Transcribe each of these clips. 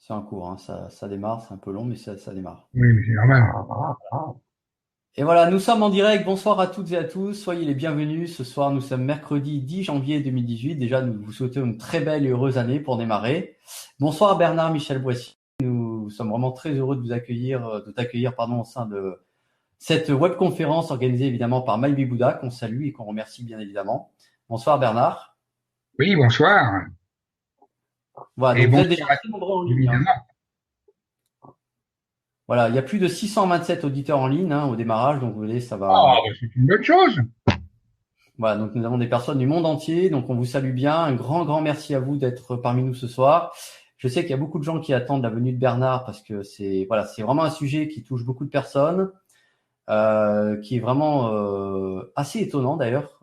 C'est un cours, hein. Ça démarre, c'est un peu long, mais ça démarre. Oui, mais c'est normal. Et voilà, nous sommes en direct. Bonsoir à toutes et à tous. Soyez les bienvenus. Ce soir, nous sommes mercredi 10 janvier 2018. Déjà, nous vous souhaitons une très belle et heureuse année pour démarrer. Bonsoir Bernard Michel Boissy. Nous sommes vraiment très heureux de vous accueillir, de t'accueillir, pardon, au sein de cette webconférence organisée évidemment par Maïbi Bouddha, qu'on salue et qu'on remercie bien évidemment. Bonsoir Bernard. Oui, bonsoir. Voilà, Et donc vous êtes déjà bonsoir à très tous, nombreux en ligne, hein. évidemment. Voilà, il y a plus de 627 auditeurs en ligne, hein, au démarrage, donc vous voyez, ça Ah, va. ben, c'est une bonne chose. Voilà, donc nous avons des personnes du monde entier, donc on vous salue bien. Un grand merci à vous d'être parmi nous ce soir. Je sais qu'il y a beaucoup de gens qui attendent la venue de Bernard parce que c'est vraiment un sujet qui touche beaucoup de personnes, qui est vraiment assez étonnant d'ailleurs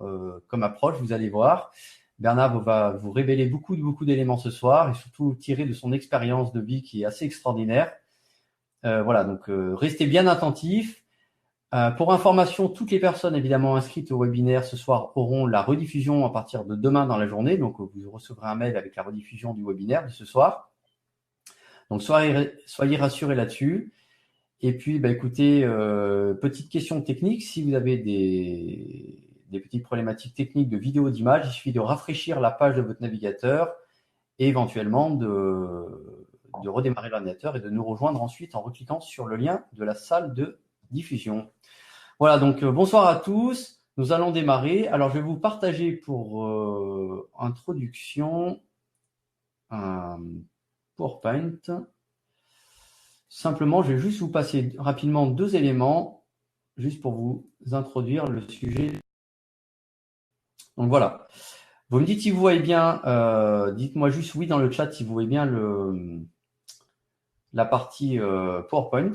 comme approche. Vous allez voir, Bernard va vous révéler beaucoup d'éléments ce soir et surtout tirer de son expérience de vie qui est assez extraordinaire. Voilà, donc restez bien attentifs. Pour information, toutes les personnes évidemment inscrites au webinaire ce soir auront la rediffusion à partir de demain dans la journée. Donc, vous recevrez un mail avec la rediffusion du webinaire de ce soir. Donc, soyez rassurés là-dessus. Et puis, bah, écoutez, petite question technique. Si vous avez des petites problématiques techniques de vidéo, d'image, il suffit de rafraîchir la page de votre navigateur et éventuellement de redémarrer l'ordinateur et de nous rejoindre ensuite en recliquant sur le lien de la salle de diffusion. Voilà, donc bonsoir à tous. Nous allons démarrer. Alors, je vais vous partager pour introduction un PowerPoint. Simplement, je vais juste vous passer rapidement deux éléments, juste pour vous introduire le sujet. Donc voilà. Vous me dites si vous voyez bien, dites-moi juste oui dans le chat si vous voyez bien la partie PowerPoint.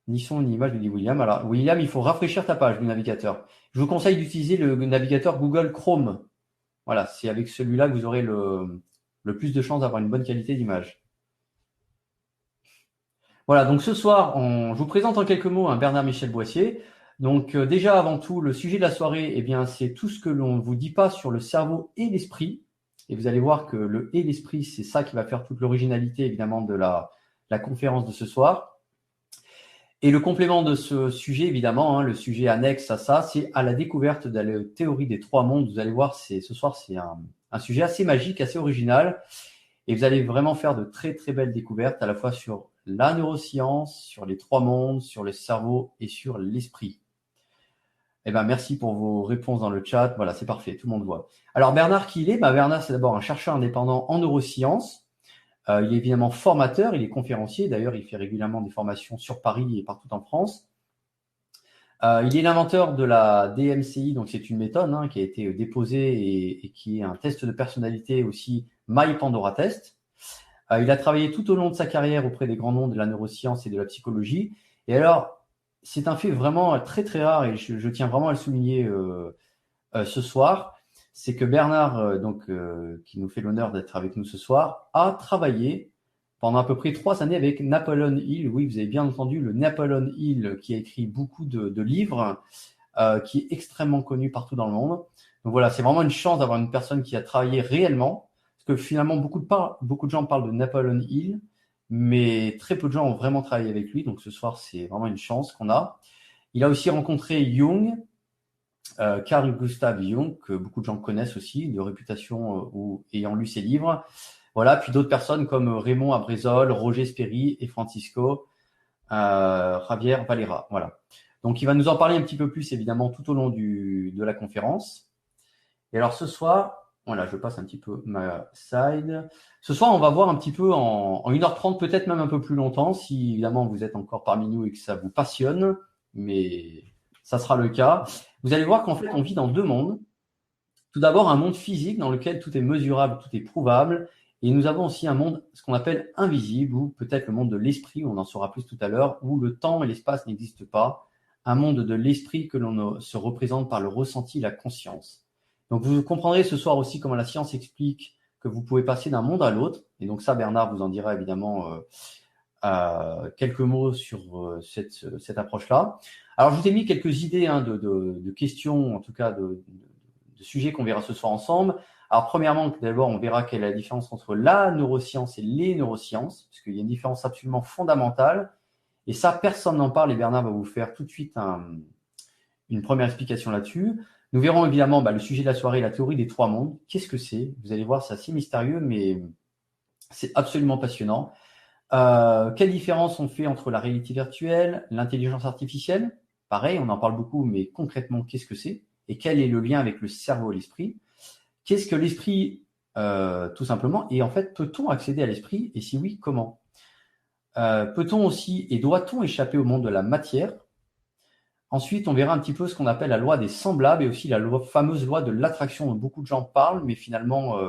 Ni son ni image, me dit William. Alors, William, il faut rafraîchir ta page du navigateur. Je vous conseille d'utiliser le navigateur Google Chrome. Voilà, c'est avec celui-là que vous aurez le plus de chances d'avoir une bonne qualité d'image. Voilà, donc ce soir, je vous présente en quelques mots un Bernard Michel Boissier. Donc déjà, avant tout, le sujet de la soirée, eh bien, c'est tout ce que l'on ne vous dit pas sur le cerveau et l'esprit. Et vous allez voir que le et l'esprit, c'est ça qui va faire toute l'originalité, évidemment, de la conférence de ce soir. Et le complément de ce sujet, évidemment, hein, le sujet annexe à ça, c'est à la découverte de la théorie des trois mondes. Vous allez voir, ce soir, c'est un sujet assez magique, assez original. Et vous allez vraiment faire de très belles découvertes, à la fois sur la neuroscience, sur les trois mondes, sur le cerveau et sur l'esprit. Eh ben, merci pour vos réponses dans le chat. Voilà, c'est parfait, tout le monde voit. Alors, Bernard, qui il est? Bernard, c'est d'abord un chercheur indépendant en neurosciences. Il est évidemment formateur, il est conférencier. D'ailleurs, il fait régulièrement des formations sur Paris et partout en France. Il est l'inventeur de la DMCI, donc c'est une méthode qui a été déposée et qui est un test de personnalité aussi, My Pandora Test. Il a travaillé tout au long de sa carrière auprès des grands noms de la neuroscience et de la psychologie. Et alors, c'est un fait vraiment très rare et je tiens vraiment à le souligner ce soir, c'est que Bernard, qui nous fait l'honneur d'être avec nous ce soir, a travaillé pendant à peu près 3 années avec Napoleon Hill. Oui, vous avez bien entendu, le Napoleon Hill qui a écrit beaucoup de livres, qui est extrêmement connu partout dans le monde. Donc voilà, c'est vraiment une chance d'avoir une personne qui a travaillé réellement, parce que finalement, beaucoup de gens parlent de Napoleon Hill, mais très peu de gens ont vraiment travaillé avec lui. Donc ce soir, c'est vraiment une chance qu'on a. Il a aussi rencontré Jung, Carl Gustav Jung, que beaucoup de gens connaissent aussi, de réputation ou ayant lu ses livres. Voilà, puis d'autres personnes comme Raymond Abrezol, Roger Sperry et Francisco Javier Valera. Voilà. Donc il va nous en parler un petit peu plus évidemment tout au long de la conférence. Et alors ce soir, voilà, je passe un petit peu ma slide. Ce soir, on va voir un petit peu en 1h30, peut-être même un peu plus longtemps, si évidemment vous êtes encore parmi nous et que ça vous passionne, mais ça sera le cas. Vous allez voir qu'en fait, on vit dans deux mondes. Tout d'abord, un monde physique dans lequel tout est mesurable, tout est prouvable. Et nous avons aussi un monde, ce qu'on appelle invisible, ou peut-être le monde de l'esprit, on en saura plus tout à l'heure, où le temps et l'espace n'existent pas. Un monde de l'esprit que l'on se représente par le ressenti, la conscience. Donc vous comprendrez ce soir aussi comment la science explique que vous pouvez passer d'un monde à l'autre. Et donc ça, Bernard vous en dira évidemment quelques mots sur cette approche-là. Alors je vous ai mis quelques idées de questions, en tout cas de sujets qu'on verra ce soir ensemble. Alors, premièrement, d'abord, on verra quelle est la différence entre la neuroscience et les neurosciences, parce qu'il y a une différence absolument fondamentale. Et ça, personne n'en parle et Bernard va vous faire tout de suite une première explication là-dessus. Nous verrons évidemment le sujet de la soirée, la théorie des trois mondes. Qu'est-ce que c'est? Vous allez voir, c'est assez mystérieux, mais c'est absolument passionnant. Quelle différence on fait entre la réalité virtuelle, l'intelligence artificielle? Pareil, on en parle beaucoup, mais concrètement, qu'est-ce que c'est? Et quel est le lien avec le cerveau et l'esprit? Qu'est-ce que l'esprit, tout simplement? Et en fait, peut-on accéder à l'esprit? Et si oui, comment? Peut-on aussi et doit-on échapper au monde de la matière? Ensuite, on verra un petit peu ce qu'on appelle la loi des semblables et aussi la fameuse loi de l'attraction dont beaucoup de gens parlent, mais finalement,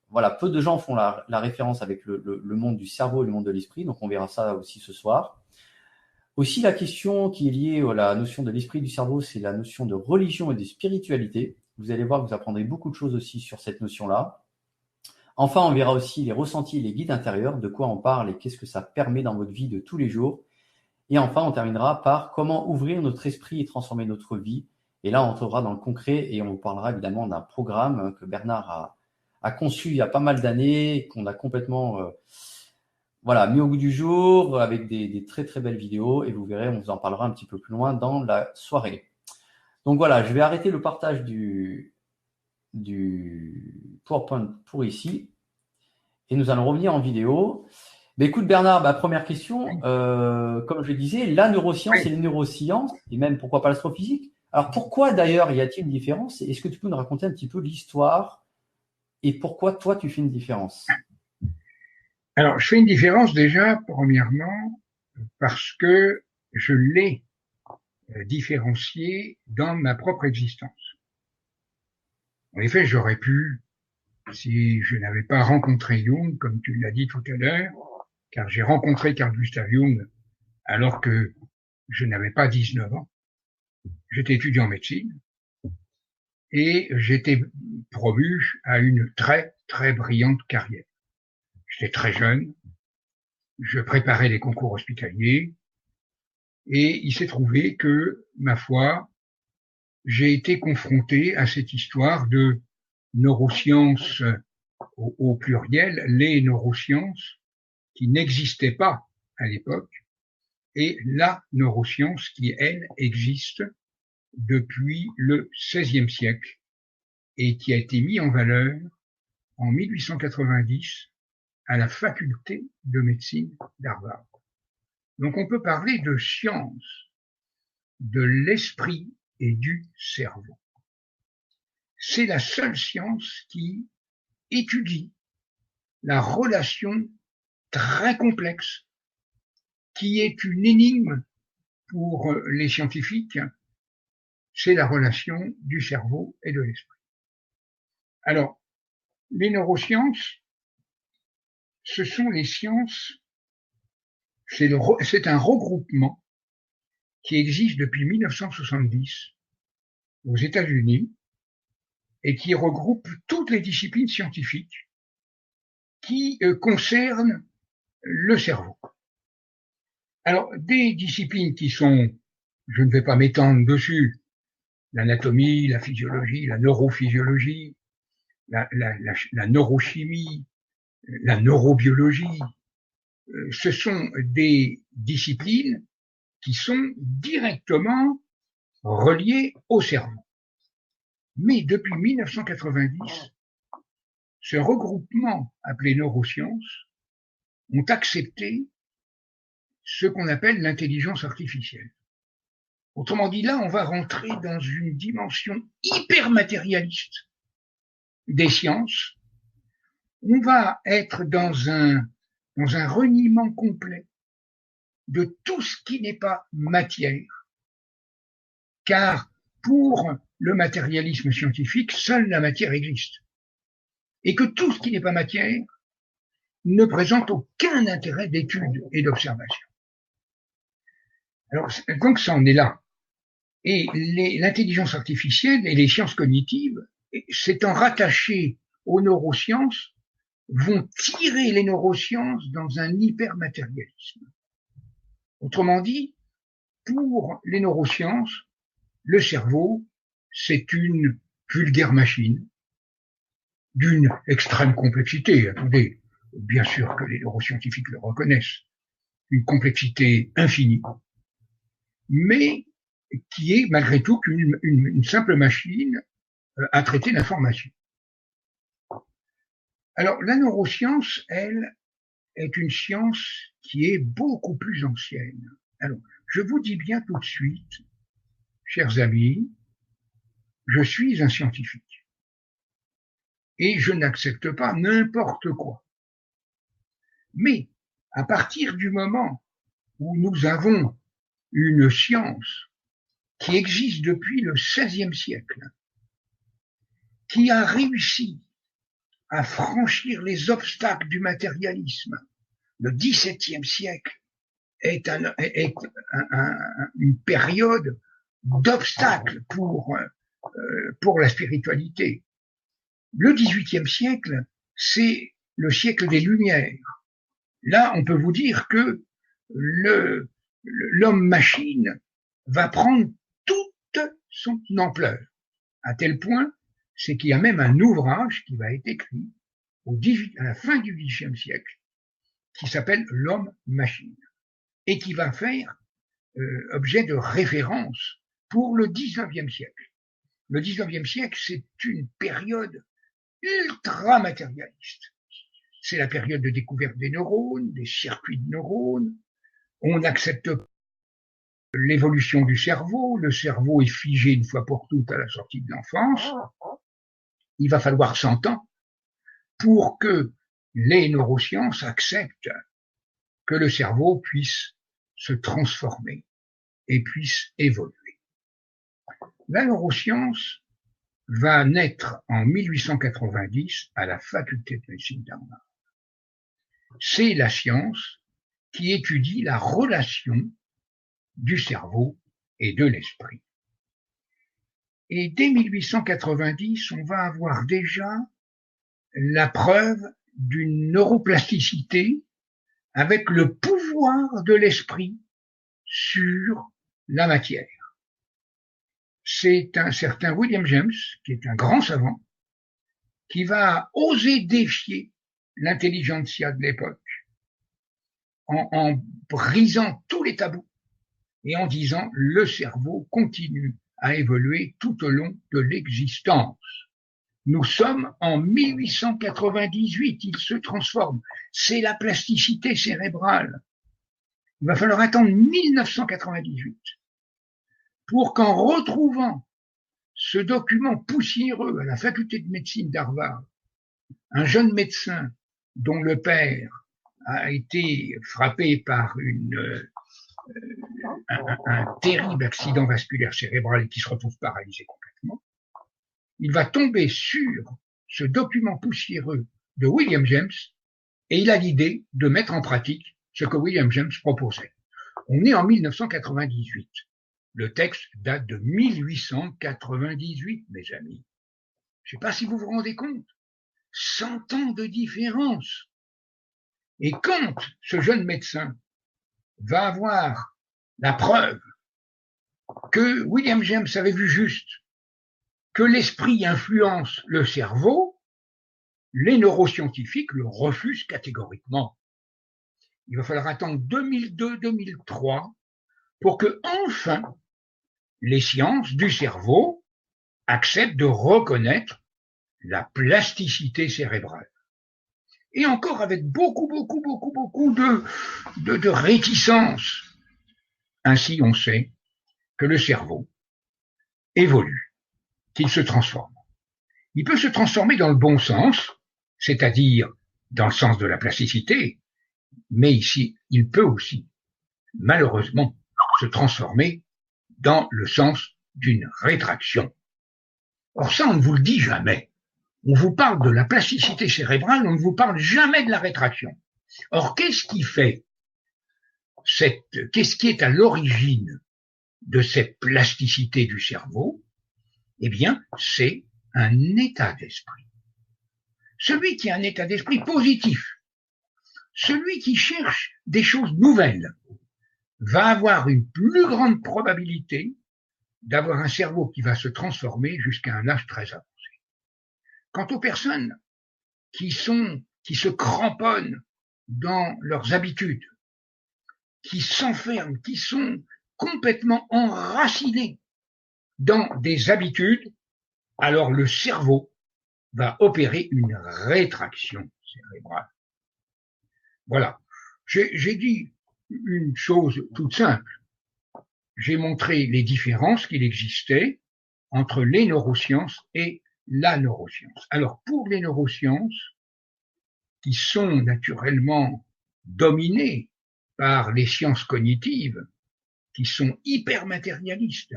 voilà, peu de gens font la référence avec le monde du cerveau et le monde de l'esprit, donc on verra ça aussi ce soir. Aussi, la question qui est liée à la notion de l'esprit et du cerveau, c'est la notion de religion et de spiritualité. Vous allez voir que vous apprendrez beaucoup de choses aussi sur cette notion-là. Enfin, on verra aussi les ressentis et les guides intérieurs, de quoi on parle et qu'est-ce que ça permet dans votre vie de tous les jours. Et enfin, on terminera par comment ouvrir notre esprit et transformer notre vie. Et là, on entrera dans le concret et on vous parlera évidemment d'un programme que Bernard a conçu il y a pas mal d'années, qu'on a complètement mis au goût du jour avec des très très belles vidéos. Et vous verrez, on vous en parlera un petit peu plus loin dans la soirée. Donc voilà, je vais arrêter le partage du PowerPoint pour ici. Et nous allons revenir en vidéo. Écoute Bernard, première question, comme je le disais, la neuroscience et les neurosciences, et même pourquoi pas l'astrophysique. Alors pourquoi d'ailleurs y a-t-il une différence? Est-ce que tu peux nous raconter un petit peu l'histoire et pourquoi toi tu fais une différence? Alors, je fais une différence déjà, premièrement, parce que je l'ai différencié dans ma propre existence. En effet, j'aurais pu, si je n'avais pas rencontré Jung, comme tu l'as dit tout à l'heure, car j'ai rencontré Carl Gustav Jung alors que je n'avais pas 19 ans. J'étais étudiant en médecine et j'étais promu à une très, très brillante carrière. J'étais très jeune, je préparais les concours hospitaliers et il s'est trouvé que, ma foi, j'ai été confronté à cette histoire de neurosciences au pluriel, les neurosciences qui n'existaient pas à l'époque, et la neuroscience qui, elle, existe depuis le XVIe siècle et qui a été mise en valeur en 1890 à la faculté de médecine d'Harvard. Donc on peut parler de science de l'esprit et du cerveau. C'est la seule science qui étudie la relation très complexe qui est une énigme pour les scientifiques, c'est la relation du cerveau et de l'esprit. Alors, les neurosciences, ce sont les sciences, c'est un regroupement qui existe depuis 1970 aux États-Unis et qui regroupe toutes les disciplines scientifiques qui concernent le cerveau. Alors, des disciplines qui sont, je ne vais pas m'étendre dessus, l'anatomie, la physiologie, la neurophysiologie, la neurochimie, la neurobiologie, ce sont des disciplines qui sont directement reliées au cerveau. Mais depuis 1990, ce regroupement appelé neurosciences ont accepté ce qu'on appelle l'intelligence artificielle. Autrement dit, là, on va rentrer dans une dimension hyper matérialiste des sciences. On va être dans un reniement complet de tout ce qui n'est pas matière, car pour le matérialisme scientifique, seule la matière existe, et que tout ce qui n'est pas matière ne présente aucun intérêt d'étude et d'observation. Alors, donc ça en est là. Et l'intelligence artificielle et les sciences cognitives, s'étant rattachées aux neurosciences, vont tirer les neurosciences dans un hypermatérialisme. Autrement dit, pour les neurosciences, le cerveau, c'est une vulgaire machine d'une extrême complexité. Attendez, bien sûr que les neuroscientifiques le reconnaissent, une complexité infinie, mais qui est malgré tout une simple machine à traiter l'information. Alors, la neuroscience, elle, est une science qui est beaucoup plus ancienne. Alors, je vous dis bien tout de suite, chers amis, je suis un scientifique et je n'accepte pas n'importe quoi. Mais à partir du moment où nous avons une science qui existe depuis le XVIe siècle, qui a réussi à franchir les obstacles du matérialisme, le XVIIe siècle est une période d'obstacles pour la spiritualité. Le XVIIIe siècle, c'est le siècle des Lumières. Là, on peut vous dire que l'homme-machine va prendre toute son ampleur, à tel point, c'est qu'il y a même un ouvrage qui va être écrit à la fin du XVIIIe siècle, qui s'appelle L'homme-machine, et qui va faire objet de référence pour le XIXe siècle. Le XIXe siècle, c'est une période ultra matérialiste. C'est la période de découverte des neurones, des circuits de neurones. On accepte l'évolution du cerveau. Le cerveau est figé une fois pour toutes à la sortie de l'enfance. Il va falloir 100 ans pour que les neurosciences acceptent que le cerveau puisse se transformer et puisse évoluer. La neuroscience va naître en 1890 à la faculté de médecine d'Harvard. C'est la science qui étudie la relation du cerveau et de l'esprit. Et dès 1890, on va avoir déjà la preuve d'une neuroplasticité avec le pouvoir de l'esprit sur la matière. C'est un certain William James, qui est un grand savant, qui va oser défier l'intelligentsia de l'époque en brisant tous les tabous et en disant le cerveau continue à évoluer tout au long de l'existence. Nous sommes en 1898, il se transforme. C'est la plasticité cérébrale. Il va falloir attendre 1998 pour qu'en retrouvant ce document poussiéreux à la faculté de médecine d'Harvard, un jeune médecin dont le père a été frappé par un terrible accident vasculaire cérébral et qui se retrouve paralysé complètement, il va tomber sur ce document poussiéreux de William James et il a l'idée de mettre en pratique ce que William James proposait. On est en 1998. Le texte date de 1898, mes amis. Je ne sais pas si vous vous rendez compte. 100 ans de différence. Et quand ce jeune médecin va avoir la preuve que William James avait vu juste, que l'esprit influence le cerveau, les neuroscientifiques le refusent catégoriquement. Il va falloir attendre 2002-2003 pour que, enfin, les sciences du cerveau acceptent de reconnaître la plasticité cérébrale. Et encore avec beaucoup de réticence. Ainsi, on sait que le cerveau évolue, qu'il se transforme. Il peut se transformer dans le bon sens, c'est-à-dire dans le sens de la plasticité, mais ici, il peut aussi, malheureusement, se transformer dans le sens d'une rétraction. Or ça, on ne vous le dit jamais. On vous parle de la plasticité cérébrale, on ne vous parle jamais de la rétraction. Or, qu'est-ce qui est à l'origine de cette plasticité du cerveau? Eh bien, c'est un état d'esprit. Celui qui a un état d'esprit positif, celui qui cherche des choses nouvelles, va avoir une plus grande probabilité d'avoir un cerveau qui va se transformer jusqu'à un âge très avancé. Quant aux personnes qui se cramponnent dans leurs habitudes, qui s'enferment, qui sont complètement enracinés dans des habitudes, alors le cerveau va opérer une rétraction cérébrale. Voilà. J'ai dit une chose toute simple. J'ai montré les différences qu'il existait entre les neurosciences et la neuroscience. Alors, pour les neurosciences, qui sont naturellement dominées par les sciences cognitives, qui sont hyper matérialistes,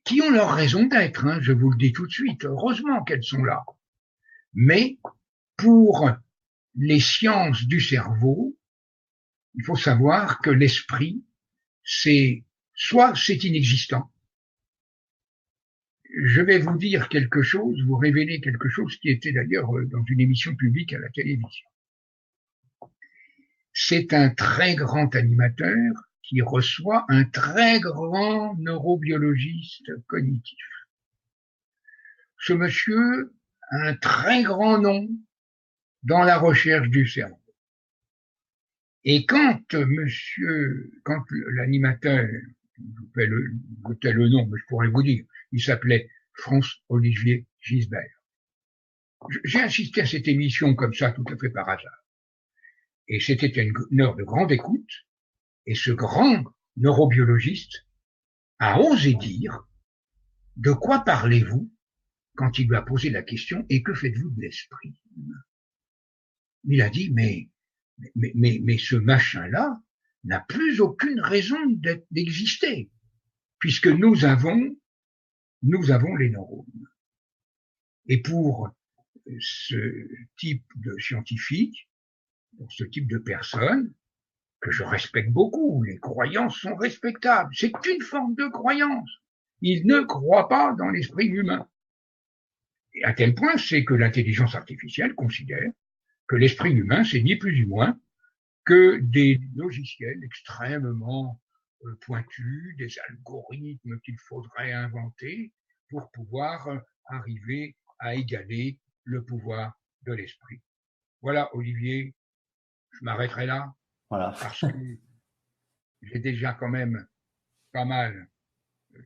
qui ont leur raison d'être, hein, je vous le dis tout de suite, heureusement qu'elles sont là. Mais pour les sciences du cerveau, il faut savoir que l'esprit, soit c'est inexistant. Je vais vous dire quelque chose, vous révéler quelque chose qui était d'ailleurs dans une émission publique à la télévision. C'est un très grand animateur qui reçoit un très grand neurobiologiste cognitif. Ce monsieur a un très grand nom dans la recherche du cerveau. Et quand l'animateur, je tais le nom, mais je pourrais vous dire, il s'appelait François-Olivier Gisbert. J'ai assisté à cette émission comme ça, tout à fait par hasard. Et c'était une heure de grande écoute, et ce grand neurobiologiste a osé dire « De quoi parlez-vous ?» quand il lui a posé la question « Et que faites-vous de l'esprit ?» Il a dit « Mais ce machin-là n'a plus aucune raison d'exister, puisque nous avons les neurones. » Et pour ce type de scientifique, pour ce type de personne, que je respecte beaucoup, les croyances sont respectables, c'est une forme de croyance. Ils ne croient pas dans l'esprit humain. Et à tel point, c'est que l'intelligence artificielle considère que l'esprit humain, c'est ni plus ni moins que des logiciels extrêmement pointus, des algorithmes qu'il faudrait inventer pour pouvoir arriver à égaler le pouvoir de l'esprit. Voilà, Olivier, je m'arrêterai là. Voilà. Parce que j'ai déjà quand même pas mal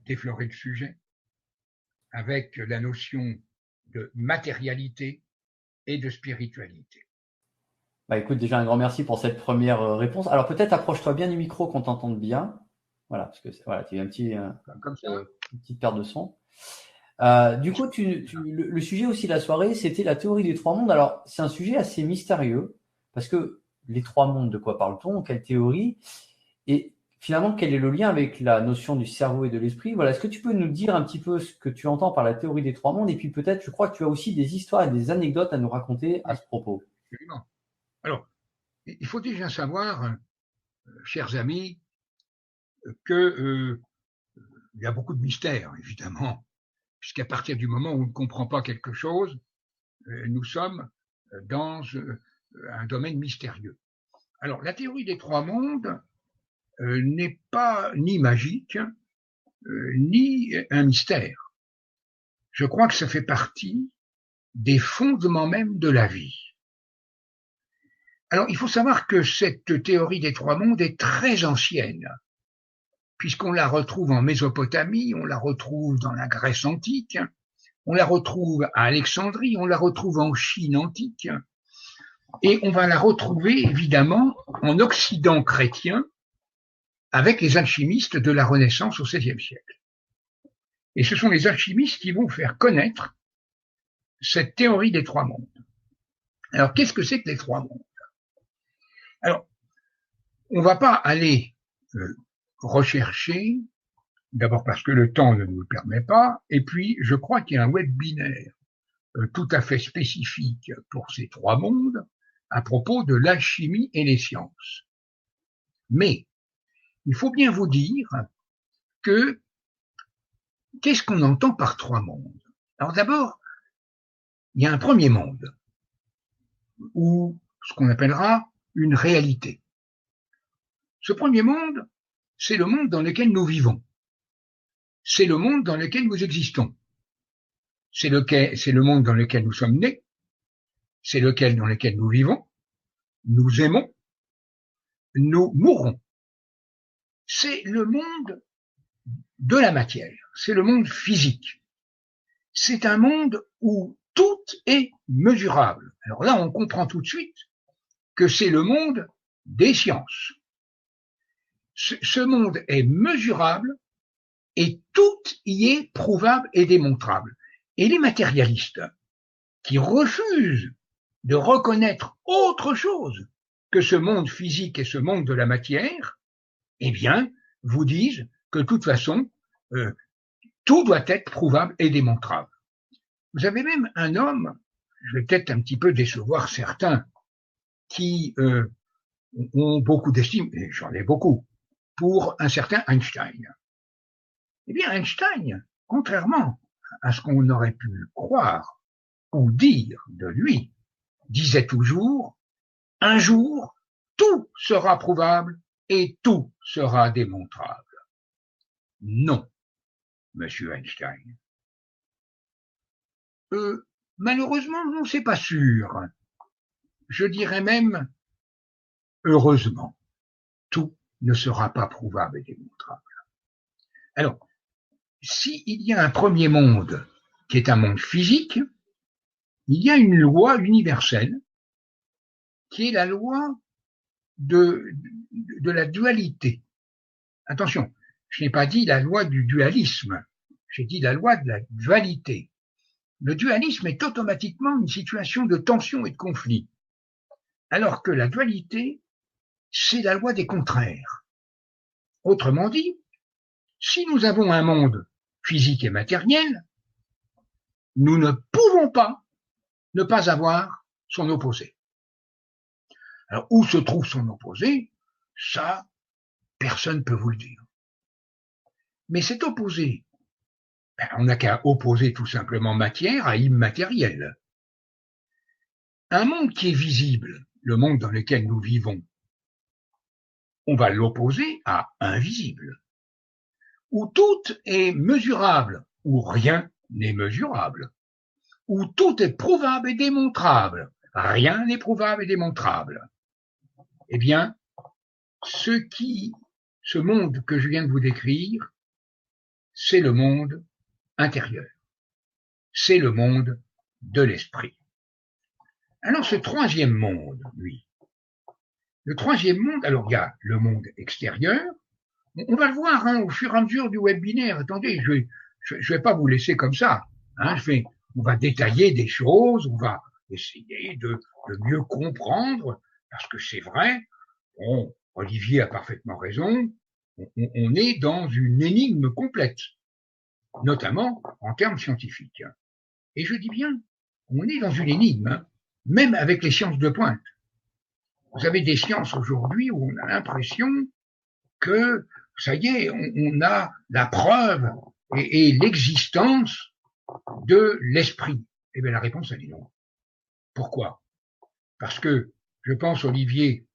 défloré le sujet avec la notion de matérialité et de spiritualité. Bah écoute, déjà un grand merci pour cette première réponse. Alors peut-être approche-toi bien du micro qu'on t'entende bien. Voilà, parce que voilà, tu as comme ça. Une petite perte de son. Du coup, le sujet aussi de la soirée, c'était la théorie des trois mondes. Alors c'est un sujet assez mystérieux parce que les trois mondes, de quoi parle-t-on? Quelle théorie? Et finalement, quel est le lien avec la notion du cerveau et de l'esprit? Voilà, est-ce que tu peux nous dire un petit peu ce que tu entends par la théorie des trois mondes? Et puis peut-être, je crois que tu as aussi des histoires et des anecdotes à nous raconter à ce propos. Absolument. Alors, il faut déjà savoir, chers amis, que il y a beaucoup de mystères, évidemment, puisqu'à partir du moment où on ne comprend pas quelque chose, nous sommes dans un domaine mystérieux. Alors, la théorie des trois mondes n'est pas ni magique, ni un mystère. Je crois que ça fait partie des fondements même de la vie. Alors, il faut savoir que cette théorie des trois mondes est très ancienne, puisqu'on la retrouve en Mésopotamie, on la retrouve dans la Grèce antique, on la retrouve à Alexandrie, on la retrouve en Chine antique, et on va la retrouver évidemment en Occident chrétien avec les alchimistes de la Renaissance au XVIe siècle. Et ce sont les alchimistes qui vont faire connaître cette théorie des trois mondes. Alors, qu'est-ce que c'est que les trois mondes? Alors, on ne va pas aller rechercher, d'abord parce que le temps ne nous le permet pas, et puis je crois qu'il y a un webinaire tout à fait spécifique pour ces trois mondes à propos de l'alchimie et les sciences. Mais il faut bien vous dire que qu'est-ce qu'on entend par trois mondes? Alors d'abord, il y a un premier monde, ou ce qu'on appellera une réalité. Ce premier monde, c'est le monde dans lequel nous vivons. C'est le monde dans lequel nous existons. C'est le monde dans lequel nous sommes nés. c'est lequel dans lequel nous vivons, nous aimons, nous mourrons. C'est le monde de la matière, c'est le monde physique. C'est un monde où tout est mesurable. Alors là, on comprend tout de suite que c'est le monde des sciences. Ce monde est mesurable et tout y est prouvable et démontrable. Et les matérialistes qui refusent de reconnaître autre chose que ce monde physique et ce monde de la matière, eh bien, vous disent que de toute façon, tout doit être prouvable et démontrable. Vous avez même un homme, je vais peut-être un petit peu décevoir certains, qui ont beaucoup d'estime, et j'en ai beaucoup, pour un certain Einstein. Eh bien, Einstein, contrairement à ce qu'on aurait pu croire ou dire de lui, disait toujours, un jour, tout sera prouvable et tout sera démontrable. Non, monsieur Einstein. Malheureusement, non, c'est pas sûr. Je dirais même, heureusement, tout ne sera pas prouvable et démontrable. Alors, s'il y a un premier monde qui est un monde physique, il y a une loi universelle qui est la loi de la dualité. Attention, je n'ai pas dit la loi du dualisme, j'ai dit la loi de la dualité. Le dualisme est automatiquement une situation de tension et de conflit, alors que la dualité, c'est la loi des contraires. Autrement dit, si nous avons un monde physique et matériel, nous ne pouvons pas ne pas avoir son opposé. Alors, où se trouve son opposé? Ça, personne ne peut vous le dire. Mais cet opposé, on n'a qu'à opposer tout simplement matière à immatériel. Un monde qui est visible, le monde dans lequel nous vivons, on va l'opposer à invisible. Où tout est mesurable, où rien n'est mesurable. Où tout est prouvable et démontrable, rien n'est prouvable et démontrable. Eh bien, ce monde que je viens de vous décrire, c'est le monde intérieur. C'est le monde de l'esprit. Alors, ce troisième monde, lui, le troisième monde, alors il y a le monde extérieur, on va le voir au fur et à mesure du webinaire. Attendez, je vais pas vous laisser comme ça. On va détailler des choses, on va essayer de mieux comprendre, parce que c'est vrai, Olivier a parfaitement raison, on est dans une énigme complète, notamment en termes scientifiques. Et je dis bien, on est dans une énigme, même avec les sciences de pointe. Vous avez des sciences aujourd'hui où on a l'impression que, ça y est, on a la preuve et l'existence de l'esprit. Eh bien, la réponse, elle est non. Pourquoi? Parce que je pense, Olivier,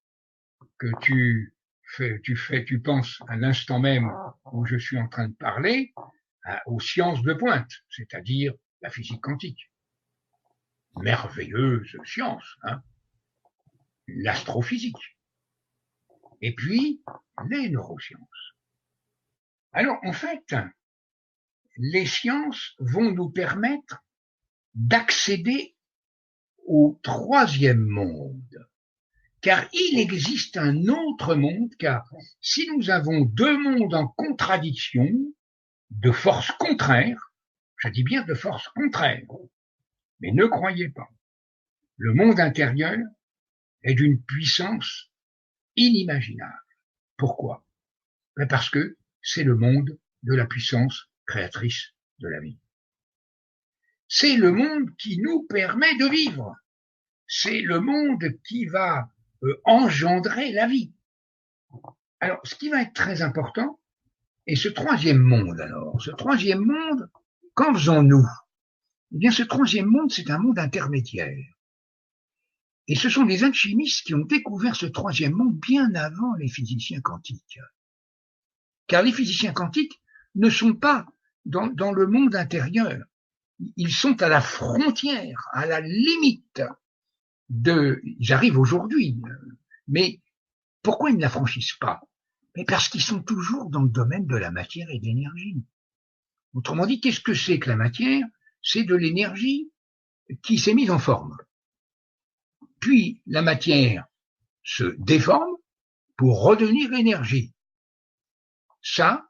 que tu penses à l'instant même où je suis en train de parler aux sciences de pointe, c'est-à-dire la physique quantique. Merveilleuse science, l'astrophysique. Et puis, les neurosciences. Alors, en fait, les sciences vont nous permettre d'accéder au troisième monde. Car il existe un autre monde, car si nous avons deux mondes en contradiction, de force contraire, je dis bien de force contraire, mais ne croyez pas, le monde intérieur est d'une puissance inimaginable. Pourquoi? Parce que c'est le monde de la puissance créatrice de la vie. C'est le monde qui nous permet de vivre. C'est le monde qui va engendrer la vie. Alors, ce qui va être très important, et ce troisième monde alors, qu'en faisons-nous? Eh bien, ce troisième monde, c'est un monde intermédiaire. Et ce sont des alchimistes qui ont découvert ce troisième monde bien avant les physiciens quantiques. Car les physiciens quantiques ne sont pas dans le monde intérieur. Ils sont à la frontière, à la limite ils arrivent aujourd'hui. Mais pourquoi ils ne la franchissent pas? Mais parce qu'ils sont toujours dans le domaine de la matière et de l'énergie. Autrement dit, qu'est-ce que c'est que la matière? C'est de l'énergie qui s'est mise en forme. Puis la matière se déforme pour redevenir énergie. Ça,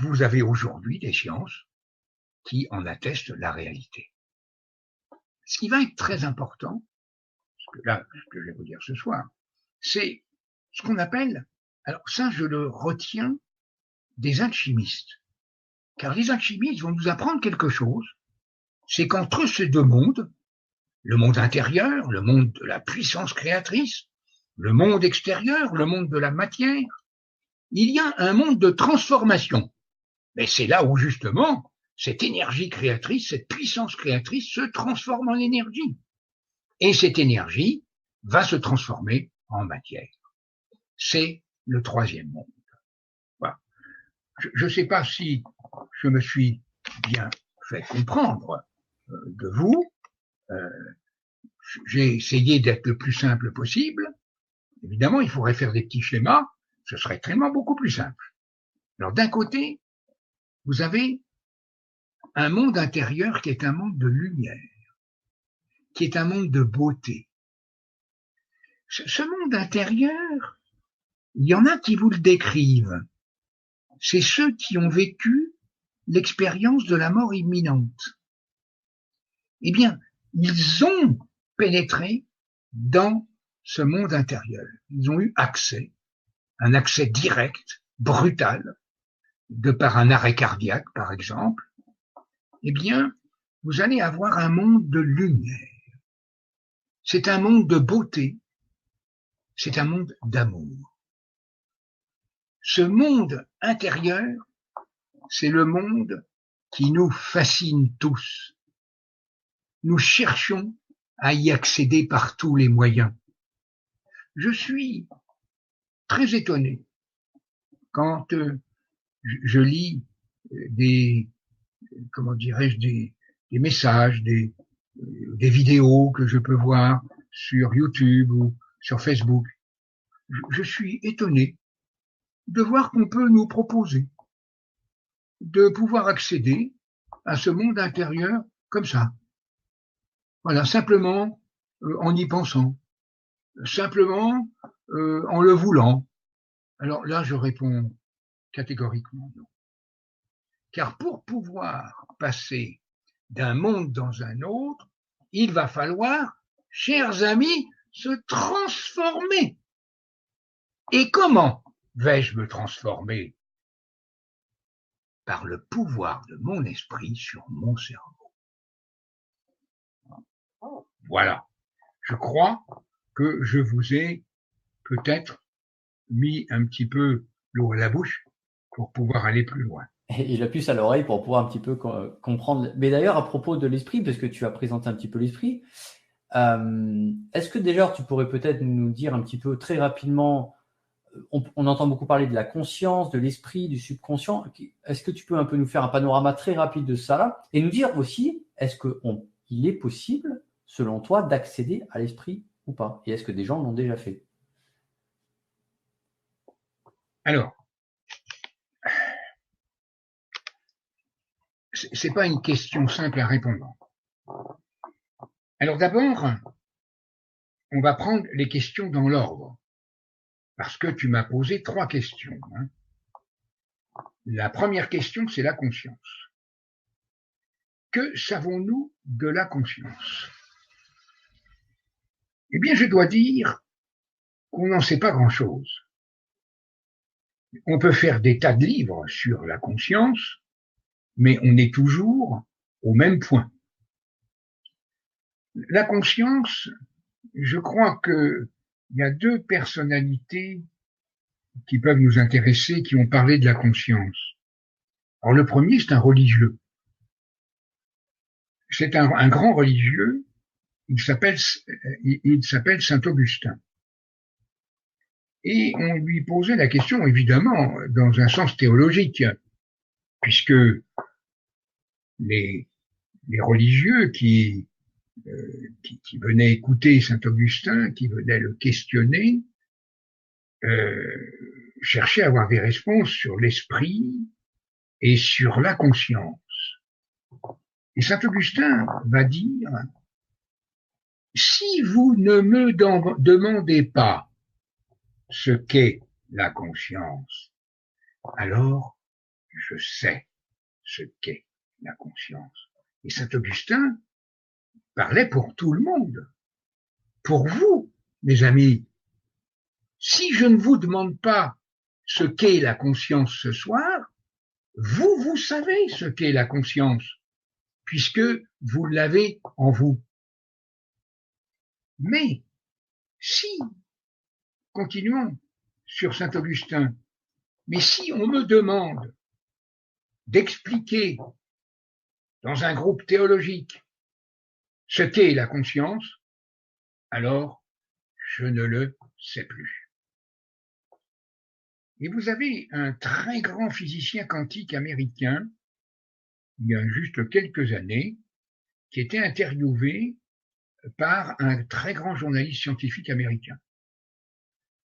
vous avez aujourd'hui des sciences qui en attestent la réalité. Ce qui va être très important, ce que je vais vous dire ce soir, c'est ce qu'on appelle, alors ça je le retiens des alchimistes, car les alchimistes vont nous apprendre quelque chose, c'est qu'entre ces deux mondes, le monde intérieur, le monde de la puissance créatrice, le monde extérieur, le monde de la matière, il y a un monde de transformation. Mais c'est là où justement cette énergie créatrice, cette puissance créatrice se transforme en énergie. Et cette énergie va se transformer en matière. C'est le troisième monde. Voilà. Je ne sais pas si je me suis bien fait comprendre de vous. J'ai essayé d'être le plus simple possible. Évidemment, il faudrait faire des petits schémas. Ce serait tellement beaucoup plus simple. Alors d'un côté, vous avez un monde intérieur qui est un monde de lumière, qui est un monde de beauté. Ce monde intérieur, il y en a qui vous le décrivent. C'est ceux qui ont vécu l'expérience de la mort imminente. Eh bien, ils ont pénétré dans ce monde intérieur. Ils ont eu accès, un accès direct, brutal, de par un arrêt cardiaque, par exemple. Eh bien, vous allez avoir un monde de lumière. C'est un monde de beauté. C'est un monde d'amour. Ce monde intérieur, c'est le monde qui nous fascine tous. Nous cherchons à y accéder par tous les moyens. Je suis très étonné quand je lis des messages, des vidéos que je peux voir sur YouTube ou sur Facebook. Je suis étonné de voir qu'on peut nous proposer de pouvoir accéder à ce monde intérieur comme ça. Voilà, simplement en y pensant, simplement en le voulant. Alors là, je réponds catégoriquement non. Car pour pouvoir passer d'un monde dans un autre, il va falloir, chers amis, se transformer. Et comment vais-je me transformer? Par le pouvoir de mon esprit sur mon cerveau. Voilà. Je crois que je vous ai peut-être mis un petit peu l'eau à la bouche pour pouvoir aller plus loin. Et la puce à l'oreille pour pouvoir un petit peu comprendre. Mais d'ailleurs, à propos de l'esprit, parce que tu as présenté un petit peu l'esprit, est-ce que déjà tu pourrais peut-être nous dire un petit peu très rapidement, on entend beaucoup parler de la conscience, de l'esprit, du subconscient. Est-ce que tu peux un peu nous faire un panorama très rapide de ça là et nous dire aussi, est-ce qu'il est possible, selon toi, d'accéder à l'esprit ou pas? Et est-ce que des gens l'ont déjà fait? Alors, c'est pas une question simple à répondre. Alors d'abord, on va prendre les questions dans l'ordre, parce que tu m'as posé 3 questions. La première question, c'est la conscience. Que savons-nous de la conscience? Eh bien, je dois dire qu'on n'en sait pas grand-chose. On peut faire des tas de livres sur la conscience, mais on est toujours au même point. La conscience, je crois qu'il y a 2 personnalités qui peuvent nous intéresser, qui ont parlé de la conscience. Alors le premier, c'est un religieux. C'est un grand religieux, il s'appelle Saint Augustin. Et on lui posait la question, évidemment, dans un sens théologique, puisque les religieux qui qui venait écouter saint Augustin, qui venait le questionner, cherchait à avoir des réponses sur l'esprit et sur la conscience. Et saint Augustin va dire, si vous ne me demandez pas ce qu'est la conscience, alors je sais ce qu'est la conscience. Et saint Augustin parlait pour tout le monde, pour vous, mes amis. Si je ne vous demande pas ce qu'est la conscience ce soir, vous savez ce qu'est la conscience, puisque vous l'avez en vous. Mais si, continuons sur saint Augustin, mais si on me demande d'expliquer dans un groupe théologique ce qu'est la conscience, alors je ne le sais plus. Et vous avez un très grand physicien quantique américain, il y a juste quelques années, qui était interviewé par un très grand journaliste scientifique américain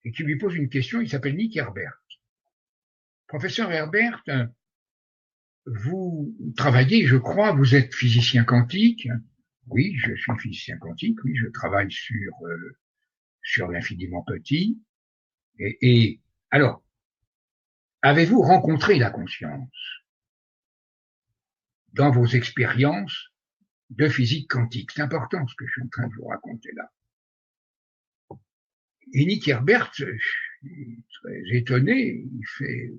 et qui lui pose une question. Il s'appelle Nick Herbert. Professeur Herbert, vous travaillez, je crois, vous êtes physicien quantique. Oui, je suis physicien quantique. Oui, je travaille sur l'infiniment petit. Et alors, avez-vous rencontré la conscience dans vos expériences de physique quantique? C'est important ce que je suis en train de vous raconter là. Et Nick Herbert, très étonné, il fait,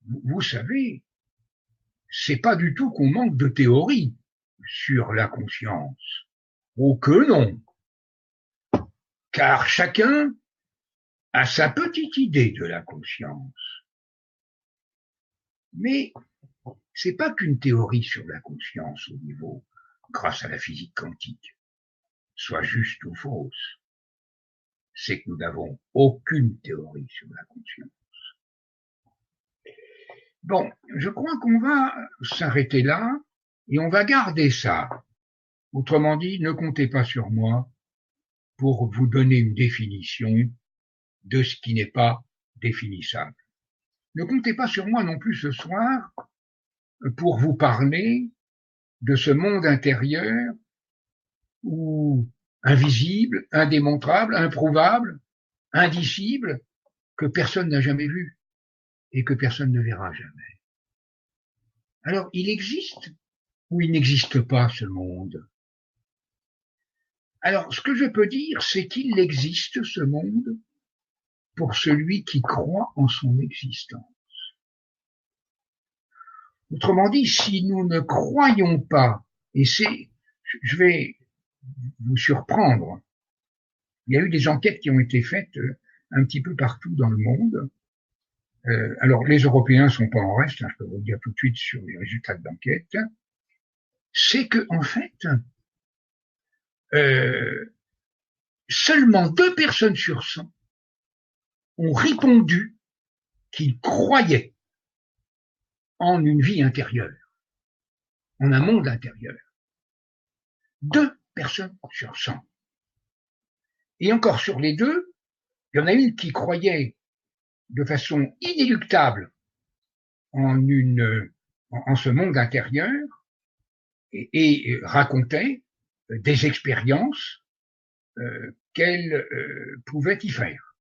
vous savez, c'est pas du tout qu'on manque de théorie sur la conscience. Oh que non! Car chacun a sa petite idée de la conscience. Mais c'est pas qu'une théorie sur la conscience au niveau, grâce à la physique quantique, soit juste ou fausse. C'est que nous n'avons aucune théorie sur la conscience. Bon, je crois qu'on va s'arrêter là et on va garder ça. Autrement dit, ne comptez pas sur moi pour vous donner une définition de ce qui n'est pas définissable. Ne comptez pas sur moi non plus ce soir pour vous parler de ce monde intérieur où invisible, indémontrable, improuvable, indicible, que personne n'a jamais vu et que personne ne verra jamais. Alors, il existe ou il n'existe pas ce monde? Alors, ce que je peux dire, c'est qu'il existe ce monde pour celui qui croit en son existence. Autrement dit, si nous ne croyons pas, et je vais vous surprendre, il y a eu des enquêtes qui ont été faites un petit peu partout dans le monde. Alors, les Européens sont pas en reste, je peux vous le dire tout de suite sur les résultats de l'enquête. C'est que, en fait, seulement 2 personnes sur 100 ont répondu qu'ils croyaient en une vie intérieure, en un monde intérieur. 2 personnes sur 100. Et encore sur les 2, il y en a une qui croyait de façon inéluctable en ce monde intérieur et racontait des expériences qu'elle pouvait y faire.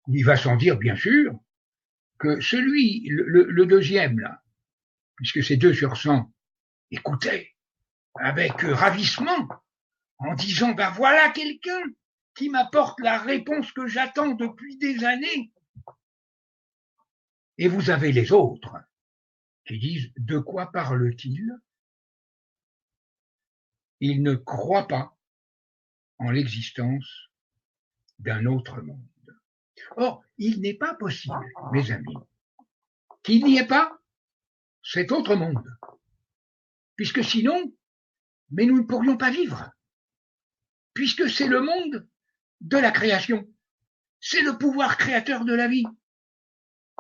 Il va sans dire, bien sûr, que le deuxième, là, puisque c'est 2 sur 100, écoutait avec ravissement, en disant, ben voilà quelqu'un qui m'apporte la réponse que j'attends depuis des années. Et vous avez les autres qui disent, de quoi parle-t-il? Ils ne croient pas en l'existence d'un autre monde. Or, il n'est pas possible, mes amis, qu'il n'y ait pas cet autre monde, puisque sinon, mais nous ne pourrions pas vivre, puisque c'est le monde de la création, c'est le pouvoir créateur de la vie.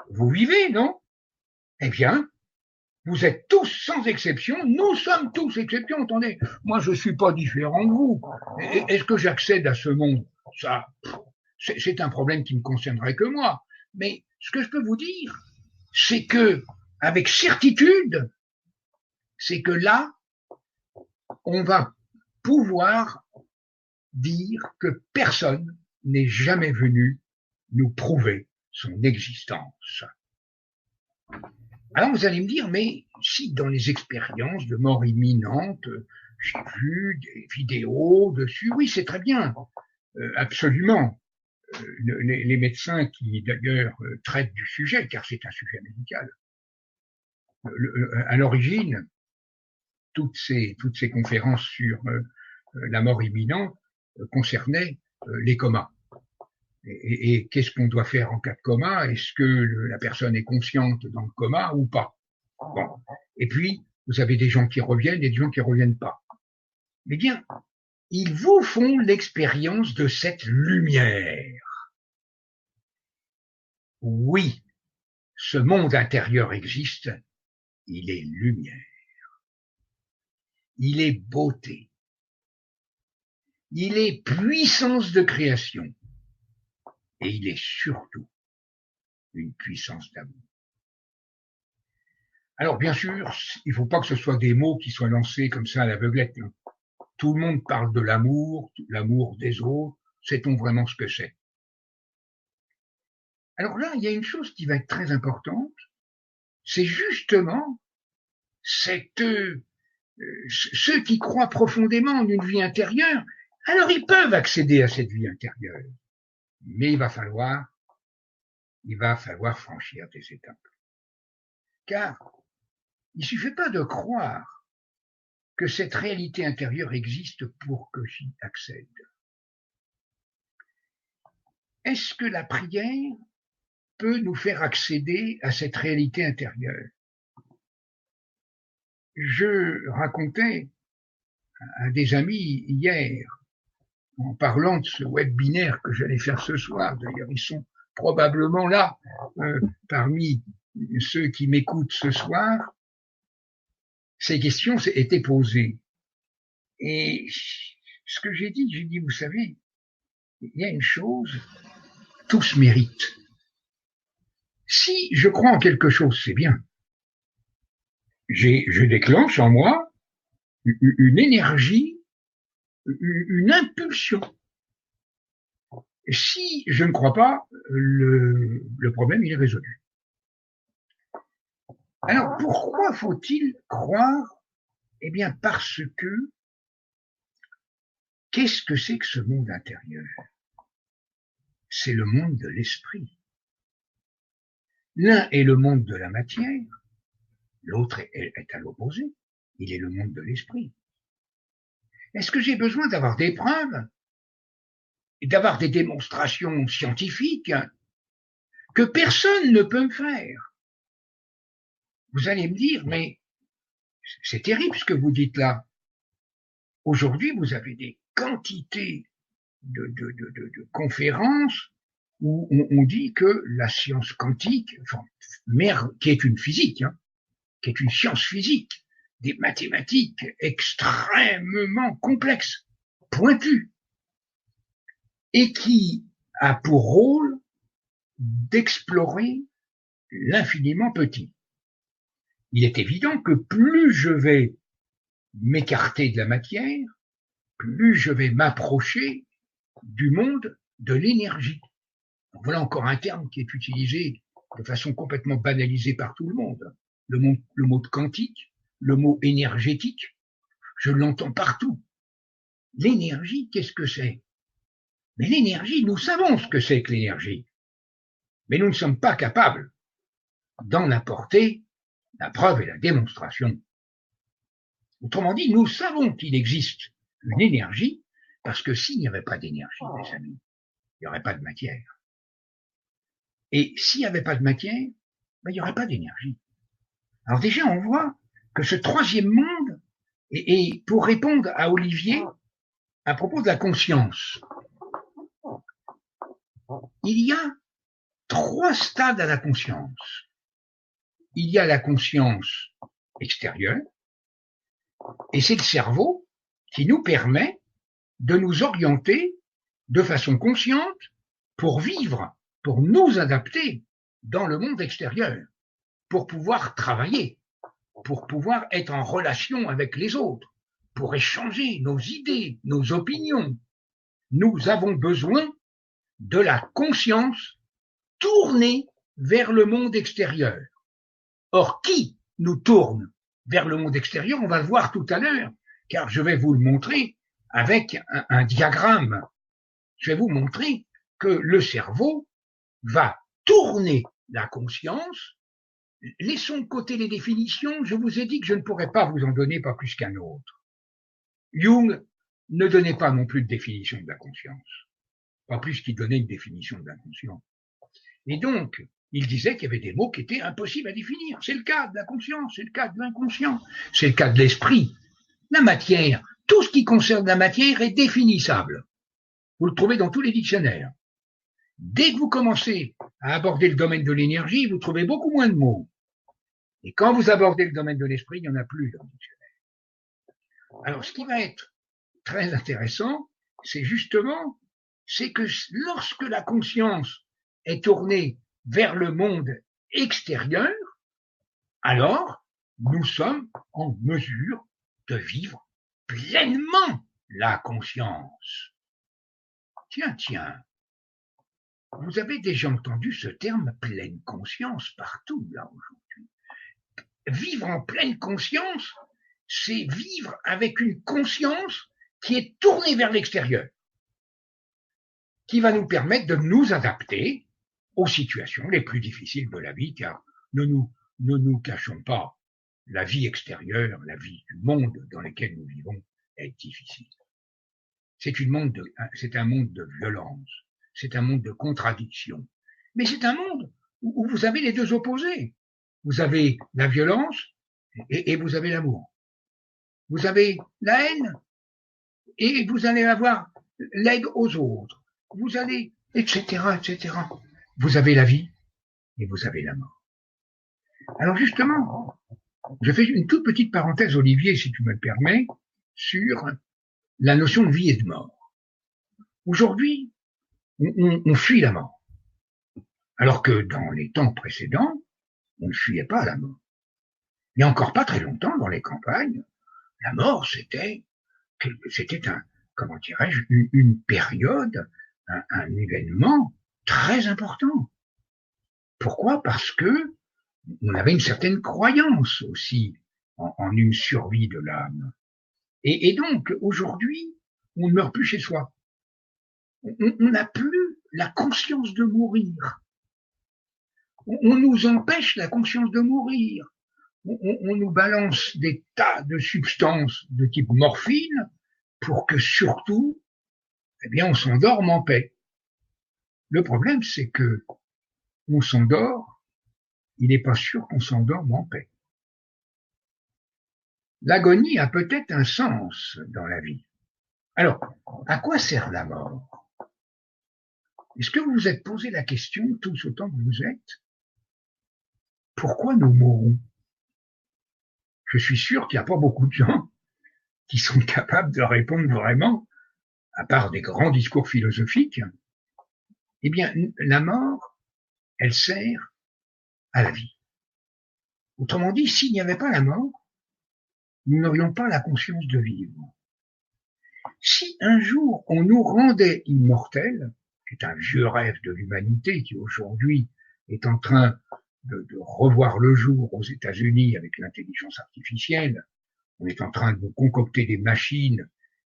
Vous vivez, non? Eh bien, Vous êtes tous sans exception, nous sommes tous exception. Attendez, moi je suis pas différent de vous. Est-ce que j'accède à ce monde? Ça, c'est un problème qui ne concernerait que moi. Mais ce que je peux vous dire, c'est que, avec certitude, c'est que là, on va pouvoir dire que personne n'est jamais venu nous prouver son existence. Alors vous allez me dire, mais si dans les expériences de mort imminente, j'ai vu des vidéos dessus, oui, c'est très bien, absolument. Les médecins qui d'ailleurs traitent du sujet, car c'est un sujet médical, à l'origine, toutes ces conférences sur la mort imminente concernaient les comas. Et qu'est-ce qu'on doit faire en cas de coma? Est-ce que la personne est consciente dans le coma ou pas? Bon. Et puis, vous avez des gens qui reviennent et des gens qui reviennent pas. Mais bien, ils vous font l'expérience de cette lumière. Oui, ce monde intérieur existe, il est lumière, il est beauté, il est puissance de création et il est surtout une puissance d'amour. Alors bien sûr, il ne faut pas que ce soit des mots qui soient lancés comme ça à l'aveuglette. Tout le monde parle de l'amour des autres, sait-on vraiment ce que c'est? Alors là, il y a une chose qui va être très importante, c'est justement ceux qui croient profondément en une vie intérieure, alors ils peuvent accéder à cette vie intérieure. Mais il va falloir franchir des étapes. Car il ne suffit pas de croire que cette réalité intérieure existe pour que j'y accède. Est-ce que la prière peut nous faire accéder à cette réalité intérieure? Je racontais à des amis hier, en parlant de ce webinaire que j'allais faire ce soir, d'ailleurs ils sont probablement là, parmi ceux qui m'écoutent ce soir, ces questions étaient posées. Et ce que j'ai dit, vous savez, il y a une chose, tous méritent. Si je crois en quelque chose, c'est bien. Je déclenche en moi une énergie, une impulsion. Si je ne crois pas, le problème il est résolu. Alors pourquoi faut-il croire? Eh bien parce que qu'est-ce que c'est que ce monde intérieur? C'est le monde de l'esprit. L'un est le monde de la matière, l'autre est à l'opposé. Il est le monde de l'esprit. Est-ce que j'ai besoin d'avoir des preuves et d'avoir des démonstrations scientifiques que personne ne peut me faire? Vous allez me dire, mais c'est terrible ce que vous dites là. Aujourd'hui, vous avez des quantités de conférences où on dit que la science quantique, enfin, qui est une physique, qui est une science physique, des mathématiques extrêmement complexes, pointues, et qui a pour rôle d'explorer l'infiniment petit. Il est évident que plus je vais m'écarter de la matière, plus je vais m'approcher du monde de l'énergie. Voilà encore un terme qui est utilisé de façon complètement banalisée par tout le monde. Le mot de quantique, le mot énergétique, je l'entends partout. L'énergie, qu'est-ce que c'est? Mais l'énergie, nous savons ce que c'est que l'énergie. Mais nous ne sommes pas capables d'en apporter la preuve et la démonstration. Autrement dit, nous savons qu'il existe une énergie, parce que s'il n'y avait pas d'énergie, mes amis, il n'y aurait pas de matière. Et s'il n'y avait pas de matière, il n'y aurait pas d'énergie. Alors déjà, on voit que ce troisième monde, et pour répondre à Olivier, à propos de la conscience, il y a 3 stades à la conscience. Il y a la conscience extérieur, et c'est le cerveau qui nous permet de nous orienter de façon consciente pour vivre, pour nous adapter dans le monde extérieur, pour pouvoir travailler, pour pouvoir être en relation avec les autres, pour échanger nos idées, nos opinions. Nous avons besoin de la conscience tournée vers le monde extérieur. Or, qui nous tourne vers le monde extérieur? On va le voir tout à l'heure, car je vais vous le montrer avec un diagramme. Je vais vous montrer que le cerveau va tourner la conscience. Laissons de côté les définitions, je vous ai dit que je ne pourrais pas vous en donner pas plus qu'un autre. Jung ne donnait pas non plus de définition de la conscience, pas plus qu'il donnait une définition de l'inconscient. Et donc, il disait qu'il y avait des mots qui étaient impossibles à définir. C'est le cas de la conscience, c'est le cas de l'inconscient, c'est le cas de l'esprit. La matière, tout ce qui concerne la matière est définissable. Vous le trouvez dans tous les dictionnaires. Dès que vous commencez à aborder le domaine de l'énergie, vous trouvez beaucoup moins de mots. Et quand vous abordez le domaine de l'esprit, il n'y en a plus dans le dictionnaire. Alors, ce qui va être très intéressant, c'est justement, c'est que lorsque la conscience est tournée vers le monde extérieur, alors nous sommes en mesure de vivre pleinement la conscience. Tiens, vous avez déjà entendu ce terme pleine conscience partout là aujourd'hui. Vivre en pleine conscience, c'est vivre avec une conscience qui est tournée vers l'extérieur, qui va nous permettre de nous adapter aux situations les plus difficiles de la vie, car ne nous cachons pas, la vie extérieure, la vie du monde dans lequel nous vivons est difficile. C'est un monde de violence, c'est un monde de contradiction, mais c'est un monde où vous avez les deux opposés. Vous avez la violence et vous avez l'amour. Vous avez la haine et vous allez avoir l'aide aux autres. Vous allez, etc. Vous avez la vie et vous avez la mort. Alors justement, je fais une toute petite parenthèse, Olivier, si tu me le permets, sur la notion de vie et de mort. Aujourd'hui, on fuit la mort. Alors que dans les temps précédents, on ne fuyait pas la mort. Il n'y a encore pas très longtemps, dans les campagnes, la mort, c'était comment dirais-je, une période, un événement très important. Pourquoi? Parce que on avait une certaine croyance aussi en une survie de l'âme. Et donc, aujourd'hui, on ne meurt plus chez soi. On n'a plus la conscience de mourir. On nous empêche la conscience de mourir. On nous balance des tas de substances de type morphine pour que surtout, eh bien, on s'endorme en paix. Le problème, c'est que on s'endort, il n'est pas sûr qu'on s'endorme en paix. L'agonie a peut-être un sens dans la vie. Alors, à quoi sert la mort? Est-ce que vous vous êtes posé la question, tous autant que vous êtes, pourquoi nous mourons? Je suis sûr qu'il n'y a pas beaucoup de gens qui sont capables de répondre vraiment, à part des grands discours philosophiques. Eh bien, la mort, elle sert à la vie. Autrement dit, s'il n'y avait pas la mort, nous n'aurions pas la conscience de vivre. Si un jour on nous rendait immortels, c'est un vieux rêve de l'humanité qui aujourd'hui est en train de revoir le jour aux États-Unis avec l'intelligence artificielle, on est en train de nous concocter des machines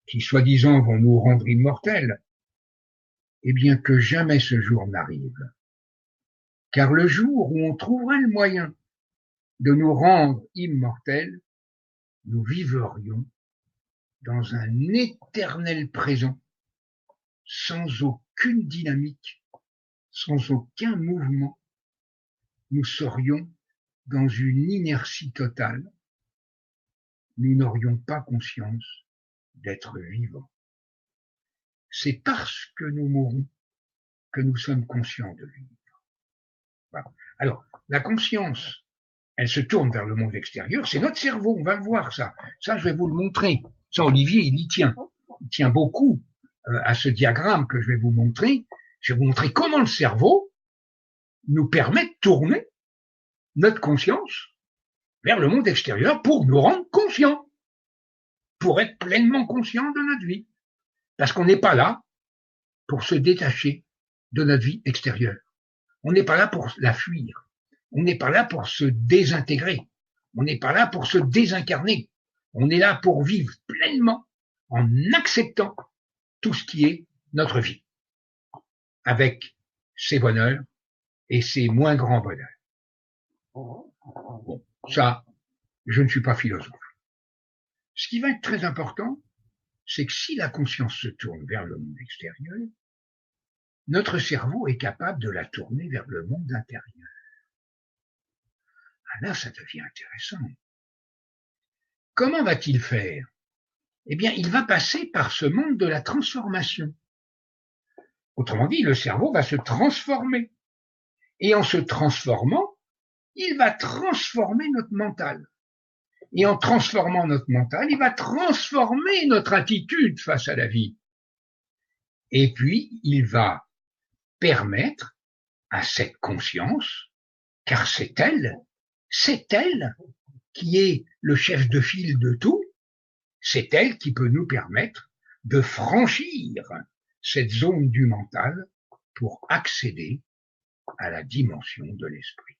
qui, soi-disant, vont nous rendre immortels, eh bien que jamais ce jour n'arrive. Car le jour où on trouverait le moyen de nous rendre immortels, nous vivrions dans un éternel présent, sans aucune dynamique, sans aucun mouvement. Nous serions dans une inertie totale. Nous n'aurions pas conscience d'être vivants. C'est parce que nous mourons que nous sommes conscients de vivre. Voilà. Alors, la conscience, elle se tourne vers le monde extérieur, c'est notre cerveau, on va le voir ça. Ça, je vais vous le montrer. Ça, Olivier, il y tient. Il tient beaucoup à ce diagramme que je vais vous montrer. Je vais vous montrer comment le cerveau nous permet de tourner notre conscience vers le monde extérieur pour nous rendre conscients, pour être pleinement conscients de notre vie. Parce qu'on n'est pas là pour se détacher de notre vie extérieure. On n'est pas là pour la fuir. On n'est pas là pour se désintégrer. On n'est pas là pour se désincarner. On est là pour vivre pleinement en acceptant tout ce qui est notre vie, avec ses bonheurs et ses moins grands bonheurs. Bon, ça, je ne suis pas philosophe. Ce qui va être très important, c'est que si la conscience se tourne vers le monde extérieur, notre cerveau est capable de la tourner vers le monde intérieur. Ah là, ça devient intéressant. Comment va-t-il faire? Eh bien, il va passer par ce monde de la transformation. Autrement dit, le cerveau va se transformer. Et en se transformant, il va transformer notre mental. Et en transformant notre mental, il va transformer notre attitude face à la vie. Et puis, il va permettre à cette conscience, car c'est elle qui est le chef de file de tout, c'est elle qui peut nous permettre de franchir cette zone du mental pour accéder à la dimension de l'esprit.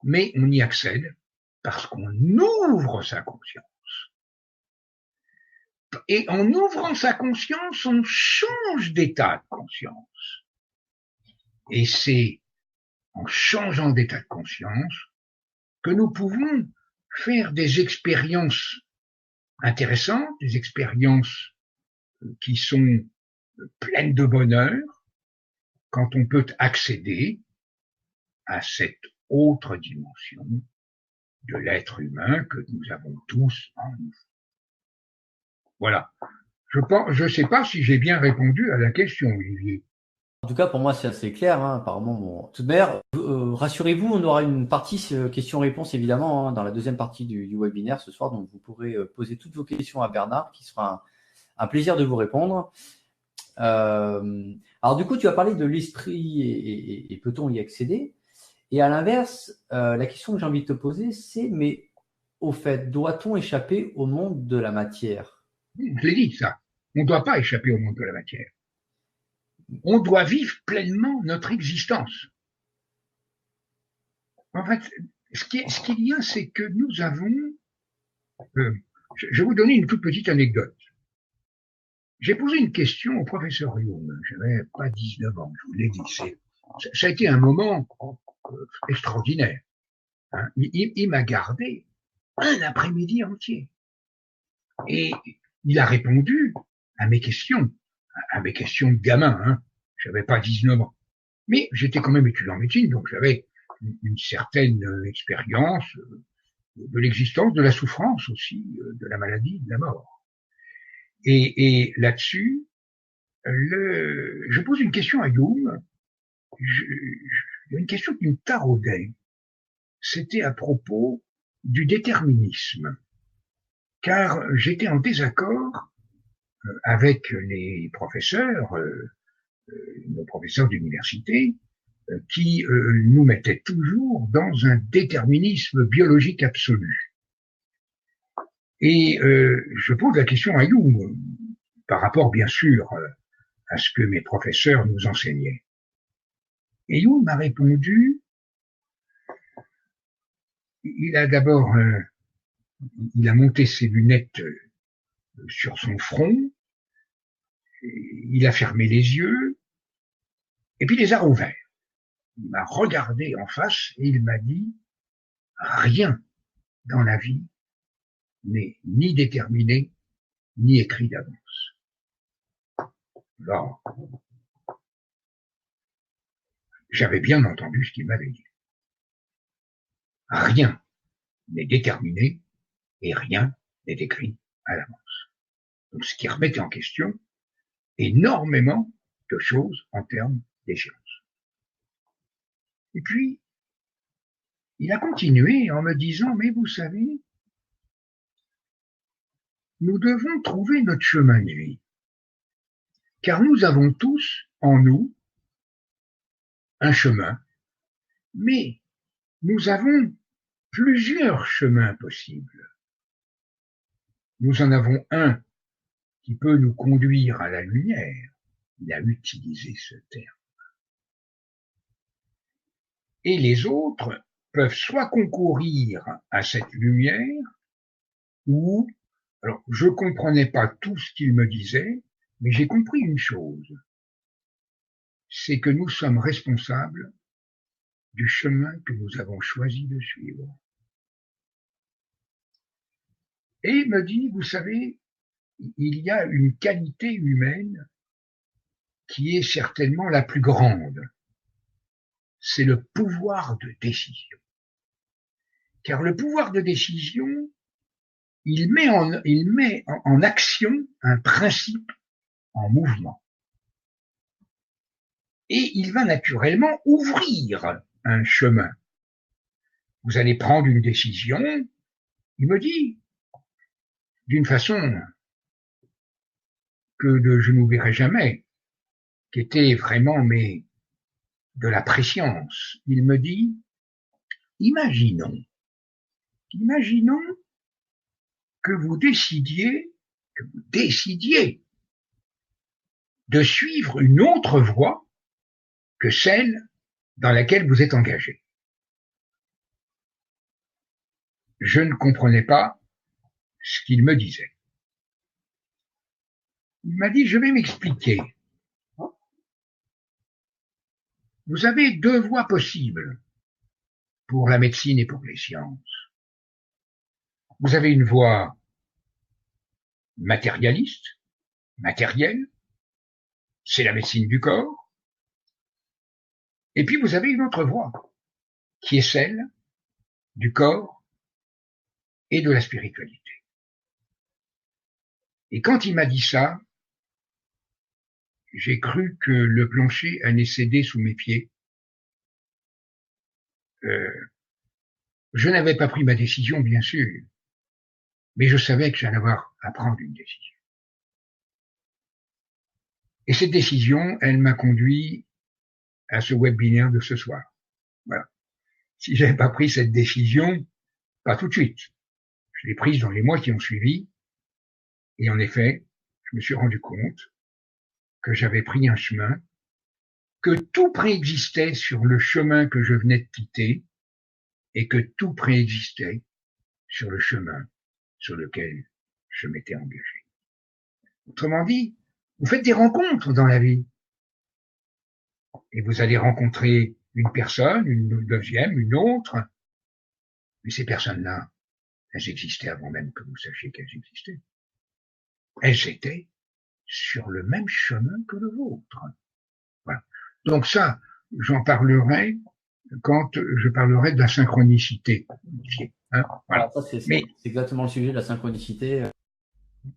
Mais on y accède parce qu'on ouvre sa conscience. Et en ouvrant sa conscience, on change d'état de conscience. Et c'est en changeant d'état de conscience que nous pouvons faire des expériences intéressantes, des expériences qui sont pleines de bonheur, quand on peut accéder à cette autre dimension de l'être humain que nous avons tous en nous. Voilà. Je sais pas si j'ai bien répondu à la question, Olivier. En tout cas, pour moi, c'est assez clair. Hein. Apparemment, bon. De toute manière, rassurez-vous, on aura une partie questions-réponses, évidemment, hein, dans la deuxième partie du webinaire ce soir. Donc, vous pourrez poser toutes vos questions à Bernard, qui sera un plaisir de vous répondre. Alors, du coup, tu as parlé de l'esprit et peut-on y accéder? Et à l'inverse, la question que j'ai envie de te poser, c'est, mais au fait, doit-on échapper au monde de la matière? Je l'ai dit, ça. On ne doit pas échapper au monde de la matière. On doit vivre pleinement notre existence. En fait, ce qu'il y a, c'est que nous avons... je vais vous donner une toute petite anecdote. J'ai posé une question au professeur Young. J'avais pas 19 ans, je vous l'ai dit. Ça a été un moment extraordinaire. Hein. Il m'a gardé un après-midi entier. Et il a répondu à mes questions de gamin. Hein. J'avais pas 19 ans. Mais j'étais quand même étudiant en médecine, donc j'avais une certaine expérience de l'existence, de la souffrance aussi, de la maladie, de la mort. Et là-dessus, je pose une question à Youm. Une question qui me taraudait. C'était à propos du déterminisme. Car j'étais en désaccord avec les professeurs, nos professeurs d'université, qui nous mettaient toujours dans un déterminisme biologique absolu. Et je pose la question à Jung, par rapport bien sûr à ce que mes professeurs nous enseignaient. Et Jung m'a répondu, il a d'abord, il a monté ses lunettes sur son front, il a fermé les yeux, et puis les a rouverts. Il m'a regardé en face et il m'a dit, rien dans la vie n'est ni déterminé, ni écrit d'avance. Alors, j'avais bien entendu ce qu'il m'avait dit. Rien n'est déterminé et rien n'est écrit à l'avance. Donc, ce qui remettait en question énormément de choses en termes d'échéance. Et puis, Il a continué en me disant, mais vous savez, nous devons trouver notre chemin de vie, car nous avons tous en nous un chemin, mais nous avons plusieurs chemins possibles. Nous en avons un qui peut nous conduire à la lumière. Il a utilisé ce terme. Et les autres peuvent soit concourir à cette lumière, ou, alors je comprenais pas tout ce qu'il me disait, mais j'ai compris une chose, c'est que nous sommes responsables du chemin que nous avons choisi de suivre. Et il me dit, vous savez, il y a une qualité humaine qui est certainement la plus grande, c'est le pouvoir de décision. Car le pouvoir de décision, il met en action un principe en mouvement. Et il va naturellement ouvrir un chemin. Vous allez prendre une décision, il me dit, d'une façon que je n'oublierai jamais, qui était vraiment de la prescience. Il me dit, imaginons que vous décidiez de suivre une autre voie que celle dans laquelle vous êtes engagé. Je ne comprenais pas ce qu'il me disait. Il m'a dit, je vais m'expliquer. Vous avez deux voies possibles pour la médecine et pour les sciences. Vous avez une voie matérialiste, matérielle, c'est la médecine du corps. Et puis vous avez une autre voie, qui est celle du corps et de la spiritualité. Et quand il m'a dit ça, j'ai cru que le plancher allait céder sous mes pieds. Je n'avais pas pris ma décision, bien sûr, mais je savais que j'allais avoir à prendre une décision. Et cette décision, elle m'a conduit à ce webinaire de ce soir. Voilà. Si j'avais pas pris cette décision, pas tout de suite. Je l'ai prise dans les mois qui ont suivi, et en effet, je me suis rendu compte que j'avais pris un chemin, que tout préexistait sur le chemin que je venais de quitter, et que tout préexistait sur le chemin sur lequel je m'étais engagé. Autrement dit, vous faites des rencontres dans la vie, et vous allez rencontrer une personne, une deuxième, une autre, mais ces personnes-là, elles existaient avant même que vous sachiez qu'elles existaient. Elles étaient sur le même chemin que le vôtre. Voilà. Donc ça, j'en parlerai quand je parlerai de la synchronicité. Hein, voilà. Alors ça, c'est exactement le sujet de la synchronicité.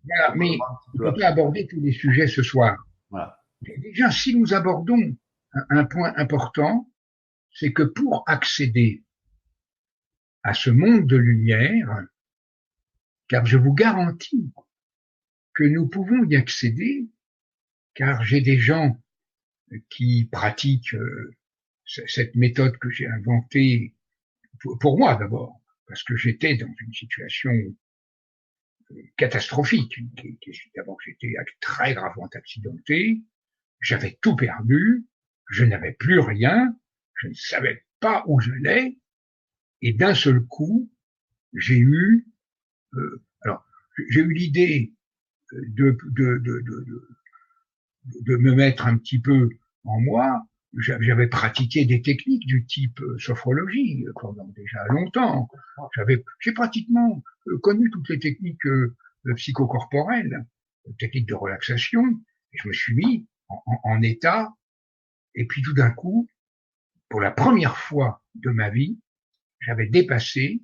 Voilà, mais on ne peut pas aborder tous les sujets ce soir. Voilà. Déjà, si nous abordons un point important, c'est que pour accéder à ce monde de lumière, car je vous garantis que nous pouvons y accéder, car j'ai des gens qui pratiquent cette méthode que j'ai inventée pour moi d'abord, parce que j'étais dans une situation catastrophique. D'abord, j'étais très gravement accidenté, j'avais tout perdu, je n'avais plus rien, je ne savais pas où j'allais, et d'un seul coup, j'ai eu l'idée de me mettre un petit peu en moi. J'avais pratiqué des techniques du type sophrologie pendant déjà longtemps. J'ai pratiquement connu toutes les techniques psychocorporelles, techniques de relaxation, et je me suis mis en état, et puis tout d'un coup, pour la première fois de ma vie, j'avais dépassé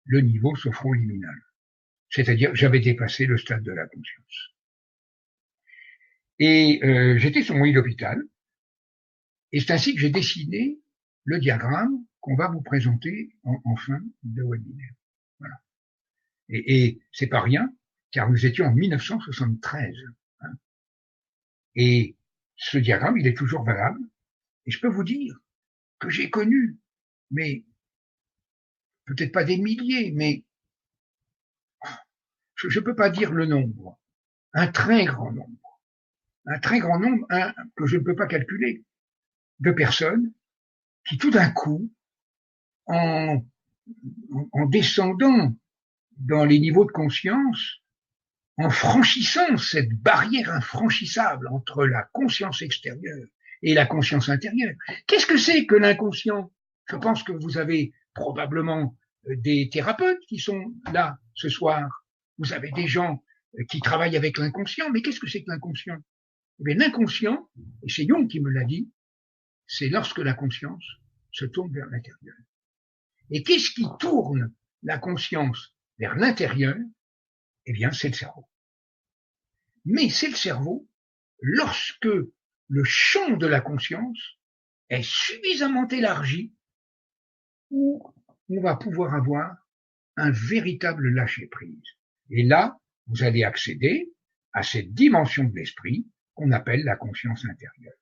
le niveau sophroliminal. C'est-à-dire, j'avais dépassé le stade de la conscience. Et j'étais sur mon lit d'hôpital, et c'est ainsi que j'ai dessiné le diagramme qu'on va vous présenter en fin de webinaire. Voilà. Et c'est pas rien, car nous étions en 1973. Hein. Et ce diagramme, il est toujours valable. Et je peux vous dire que j'ai connu, mais peut-être pas des milliers, mais je peux pas dire le nombre, un très grand nombre, que je ne peux pas calculer, de personnes qui tout d'un coup, en descendant dans les niveaux de conscience, en franchissant cette barrière infranchissable entre la conscience extérieure et la conscience intérieure. Qu'est-ce que c'est que l'inconscient? Je pense que vous avez probablement des thérapeutes qui sont là ce soir. Vous avez des gens qui travaillent avec l'inconscient, mais qu'est-ce que c'est que l'inconscient? Eh bien, l'inconscient, et c'est Jung qui me l'a dit, c'est lorsque la conscience se tourne vers l'intérieur. Et qu'est-ce qui tourne la conscience vers l'intérieur? Eh bien, c'est le cerveau. Mais c'est le cerveau lorsque le champ de la conscience est suffisamment élargi où on va pouvoir avoir un véritable lâcher-prise. Et là, vous allez accéder à cette dimension de l'esprit qu'on appelle la conscience intérieure.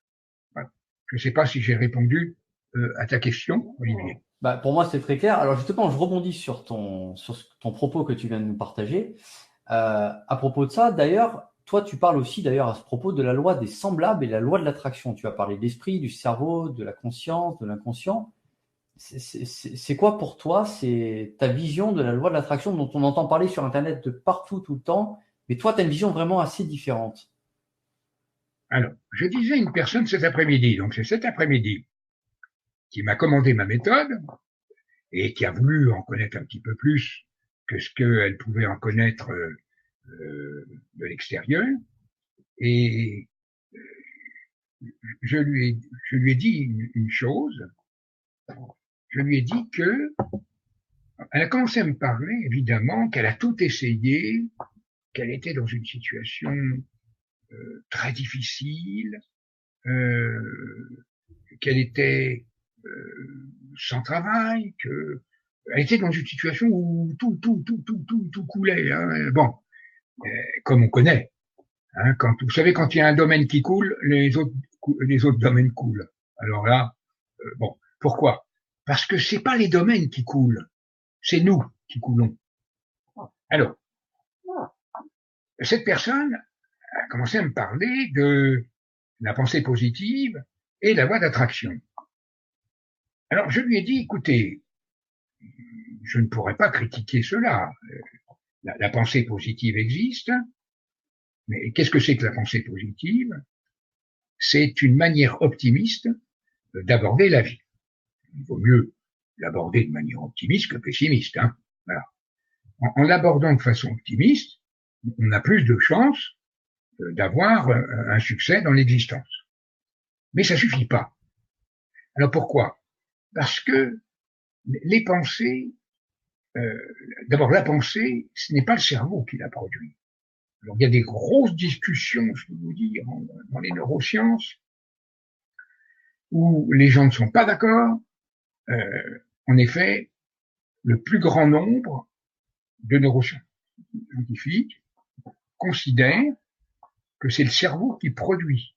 Voilà. Je ne sais pas si j'ai répondu à ta question, Olivier. Bah, pour moi, c'est très clair. Alors justement, je rebondis sur ton propos que tu viens de nous partager. À propos de ça, d'ailleurs, toi, tu parles aussi d'ailleurs à ce propos de la loi des semblables et la loi de l'attraction. Tu as parlé de l'esprit, du cerveau, de la conscience, de l'inconscient. C'est quoi pour toi? C'est ta vision de la loi de l'attraction dont on entend parler sur Internet de partout, tout le temps. Mais toi, tu as une vision vraiment assez différente. Alors, je disais à une personne cet après-midi, donc c'est cet après-midi, qui m'a commandé ma méthode et qui a voulu en connaître un petit peu plus que ce qu'elle pouvait en connaître de l'extérieur. Et je lui ai dit une chose. Je lui ai dit que elle a commencé à me parler, évidemment, qu'elle a tout essayé, qu'elle était dans une situation très difficile, qu'elle était sans travail, que elle était dans une situation où tout coulait. Hein. Bon, comme on connaît. Hein, vous savez, quand il y a un domaine qui coule, les autres domaines coulent. Alors là, bon, pourquoi? Parce que c'est pas les domaines qui coulent, c'est nous qui coulons. Alors, cette personne a commencé à me parler de la pensée positive et la loi d'attraction. Alors, je lui ai dit, écoutez, je ne pourrais pas critiquer cela. La pensée positive existe, mais qu'est-ce que c'est que la pensée positive? C'est une manière optimiste d'aborder la vie. Il vaut mieux l'aborder de manière optimiste que pessimiste. Hein. Voilà. En l'abordant de façon optimiste, on a plus de chances d'avoir un succès dans l'existence. Mais ça suffit pas. Alors pourquoi? Parce que les pensées, d'abord la pensée, ce n'est pas le cerveau qui la produit. Alors il y a des grosses discussions, je peux vous dire, dans les neurosciences, où les gens ne sont pas d'accord. En effet, le plus grand nombre de neuroscientifiques considèrent que c'est le cerveau qui produit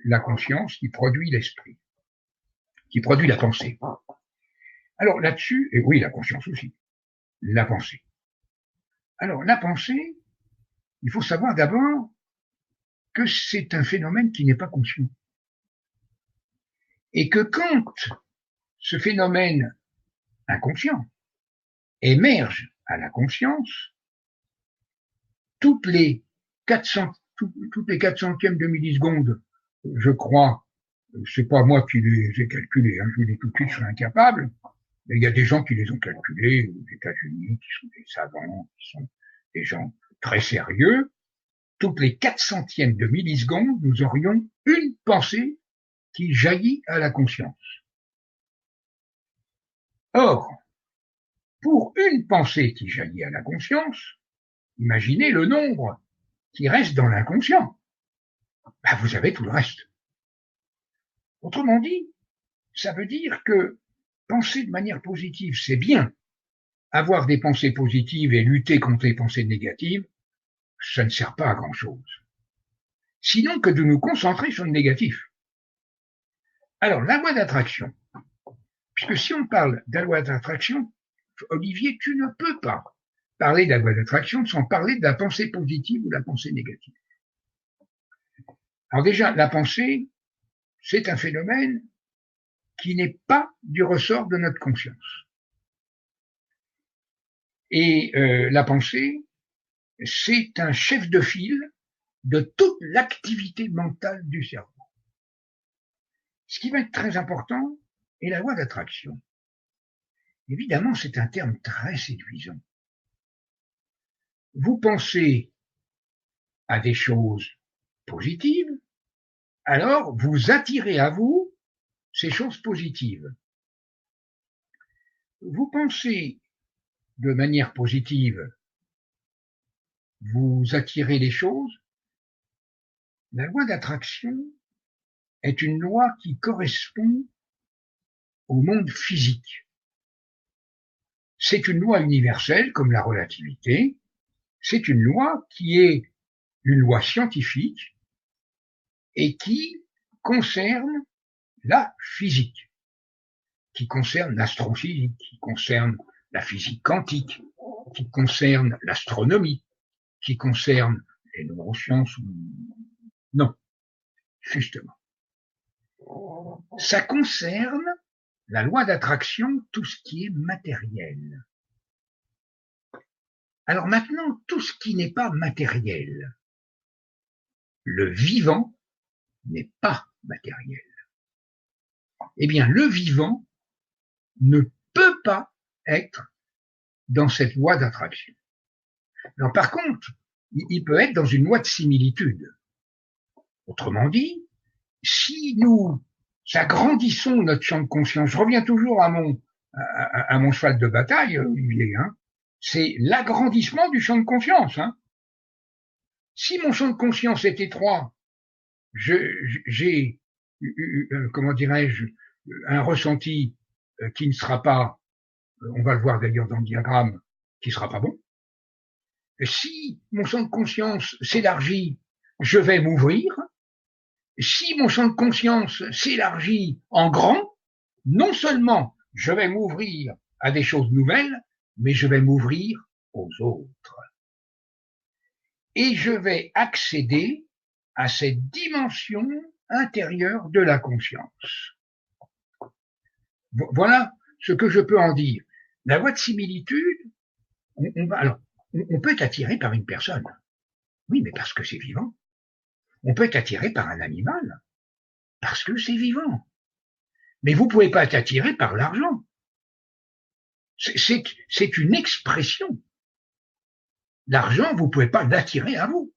la conscience, qui produit l'esprit, qui produit la pensée. Alors là-dessus, et oui, la conscience aussi, la pensée. Alors la pensée, il faut savoir d'abord que c'est un phénomène qui n'est pas conscient. Et que quand ce phénomène inconscient émerge à la conscience, toutes les 400e de millisecondes, je crois, c'est pas moi qui les ai calculés, hein, je vous dis tout de suite, je suis incapable, mais il y a des gens qui les ont calculés aux États-Unis, qui sont des savants, qui sont des gens très sérieux. Toutes les 400e de millisecondes, nous aurions une pensée qui jaillit à la conscience. Or, pour une pensée qui jaillit à la conscience, imaginez le nombre qui reste dans l'inconscient. Ben, vous avez tout le reste. Autrement dit, ça veut dire que penser de manière positive, c'est bien. Avoir des pensées positives et lutter contre les pensées négatives, ça ne sert pas à grand-chose. Sinon que de nous concentrer sur le négatif. Alors, la loi d'attraction. Puisque si on parle de la loi d'attraction, Olivier, tu ne peux pas parler de la loi d'attraction sans parler de la pensée positive ou de la pensée négative. Alors déjà, la pensée, c'est un phénomène qui n'est pas du ressort de notre conscience. Et la pensée, c'est un chef de file de toute l'activité mentale du cerveau. Ce qui va être très important est la loi d'attraction. Évidemment, c'est un terme très séduisant. Vous pensez à des choses positives, alors vous attirez à vous ces choses positives. Vous pensez de manière positive, vous attirez les choses. La loi d'attraction est une loi qui correspond au monde physique. C'est une loi universelle comme la relativité. C'est une loi qui est une loi scientifique et qui concerne la physique, qui concerne l'astrophysique, qui concerne la physique quantique, qui concerne l'astronomie, qui concerne les neurosciences. Non, justement. Ça concerne la loi d'attraction, tout ce qui est matériel. Alors maintenant, tout ce qui n'est pas matériel, le vivant n'est pas matériel. Eh bien, le vivant ne peut pas être dans cette loi d'attraction. Alors, par contre, il peut être dans une loi de similitude. Autrement dit, si nous agrandissons notre champ de conscience, je reviens toujours à mon cheval de bataille, Olivier, c'est l'agrandissement du champ de conscience. Si mon champ de conscience est étroit, j'ai, comment dirais-je, un ressenti qui ne sera pas, on va le voir d'ailleurs dans le diagramme, qui sera pas bon. Si mon champ de conscience s'élargit, je vais m'ouvrir. Si mon champ de conscience s'élargit en grand, non seulement je vais m'ouvrir à des choses nouvelles, mais je vais m'ouvrir aux autres. Et je vais accéder à cette dimension intérieure de la conscience. Voilà ce que je peux en dire. La loi de similitude, on peut être attiré par une personne. Oui, mais parce que c'est vivant. On peut être attiré par un animal, parce que c'est vivant. Mais vous pouvez pas être attiré par l'argent. C'est une expression. L'argent, vous pouvez pas l'attirer à vous.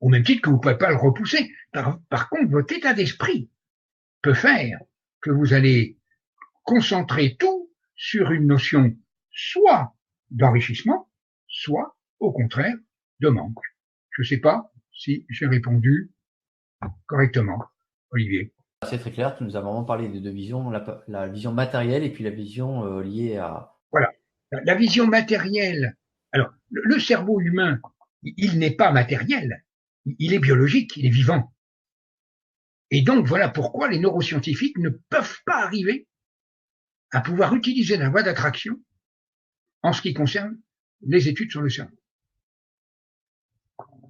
Au même titre que vous pouvez pas le repousser. Par contre, votre état d'esprit peut faire que vous allez concentrer tout sur une notion soit d'enrichissement, soit, au contraire, de manque. Je ne sais pas si j'ai répondu correctement, Olivier. C'est très clair, tu nous as vraiment parlé des deux visions, la vision matérielle et puis la vision liée à... Voilà, la vision matérielle. Alors, le cerveau humain, il n'est pas matériel, il est biologique, il est vivant. Et donc, voilà pourquoi les neuroscientifiques ne peuvent pas arriver à pouvoir utiliser la loi d'attraction en ce qui concerne les études sur le cerveau.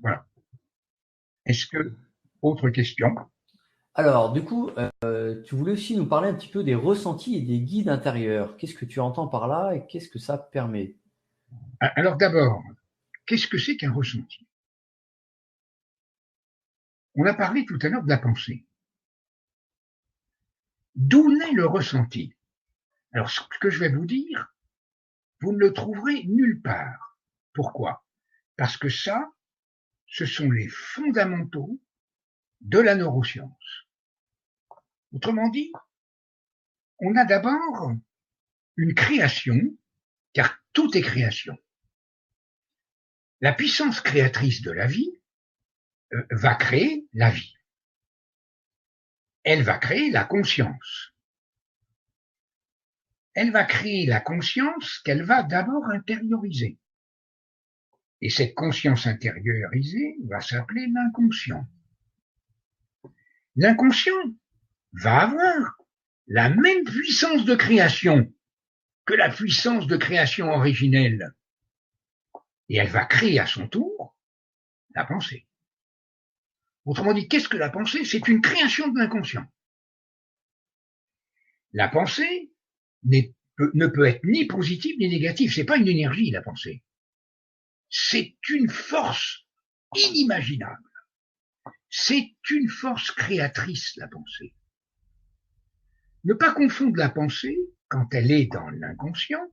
Voilà. Est-ce que, autre question? Alors, du coup, tu voulais aussi nous parler un petit peu des ressentis et des guides intérieurs. Qu'est-ce que tu entends par là et qu'est-ce que ça permet? Alors d'abord, qu'est-ce que c'est qu'un ressenti? On a parlé tout à l'heure de la pensée. D'où naît le ressenti? Alors, ce que je vais vous dire, vous ne le trouverez nulle part. Pourquoi? Parce que ça, ce sont les fondamentaux de la neuroscience. Autrement dit, on a d'abord une création, car tout est création. La puissance créatrice de la vie va créer la vie. Elle va créer la conscience. elle va créer la conscience qu'elle va d'abord intérioriser. Et cette conscience intériorisée va s'appeler l'inconscient. L'inconscient va avoir la même puissance de création que la puissance de création originelle. Et elle va créer à son tour la pensée. Autrement dit, qu'est-ce que la pensée? C'est une création de l'inconscient. La pensée ne peut être ni positive ni négative. C'est pas une énergie, la pensée. C'est une force inimaginable. C'est une force créatrice, la pensée. Ne pas confondre la pensée, quand elle est dans l'inconscient,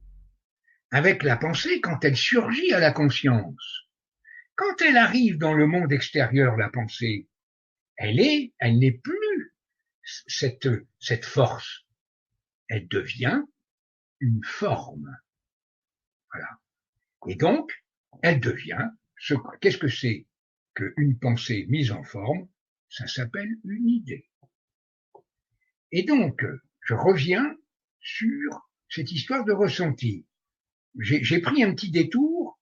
avec la pensée quand elle surgit à la conscience. Quand elle arrive dans le monde extérieur, la pensée, elle n'est plus cette force. Elle devient une forme. Voilà. Et donc, elle devient qu'est-ce que c'est qu'une pensée mise en forme? Ça s'appelle une idée. Et donc, je reviens sur cette histoire de ressenti. J'ai pris un petit détour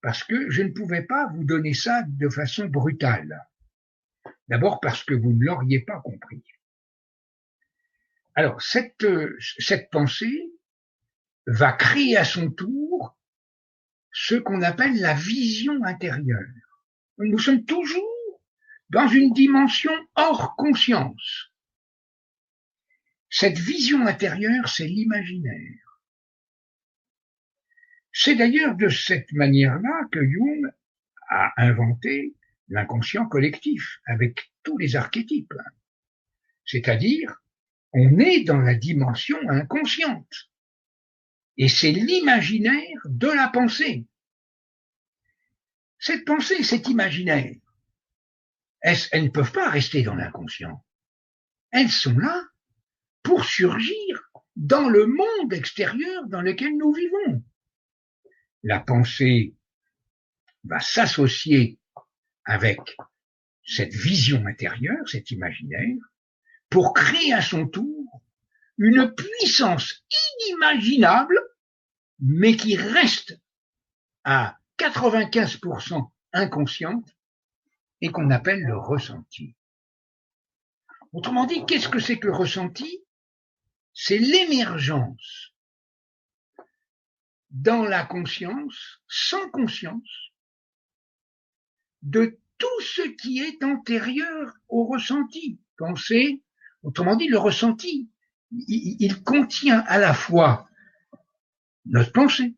parce que je ne pouvais pas vous donner ça de façon brutale. D'abord parce que vous ne l'auriez pas compris. Alors, cette pensée va créer à son tour ce qu'on appelle la vision intérieure. Nous sommes toujours dans une dimension hors conscience. Cette vision intérieure, c'est l'imaginaire. C'est d'ailleurs de cette manière-là que Jung a inventé l'inconscient collectif, avec tous les archétypes. C'est-à-dire, on est dans la dimension inconsciente. Et c'est l'imaginaire de la pensée. Cette pensée, cet imaginaire, elles ne peuvent pas rester dans l'inconscient. Elles sont là pour surgir dans le monde extérieur dans lequel nous vivons. La pensée va s'associer avec cette vision intérieure, cet imaginaire, pour créer à son tour une puissance inimaginable, mais qui reste à 95% inconsciente et qu'on appelle le ressenti. Autrement dit, qu'est-ce que c'est que le ressenti? C'est l'émergence dans la conscience, sans conscience, de tout ce qui est antérieur au ressenti. Pensez, autrement dit, le ressenti, il contient à la fois notre pensée,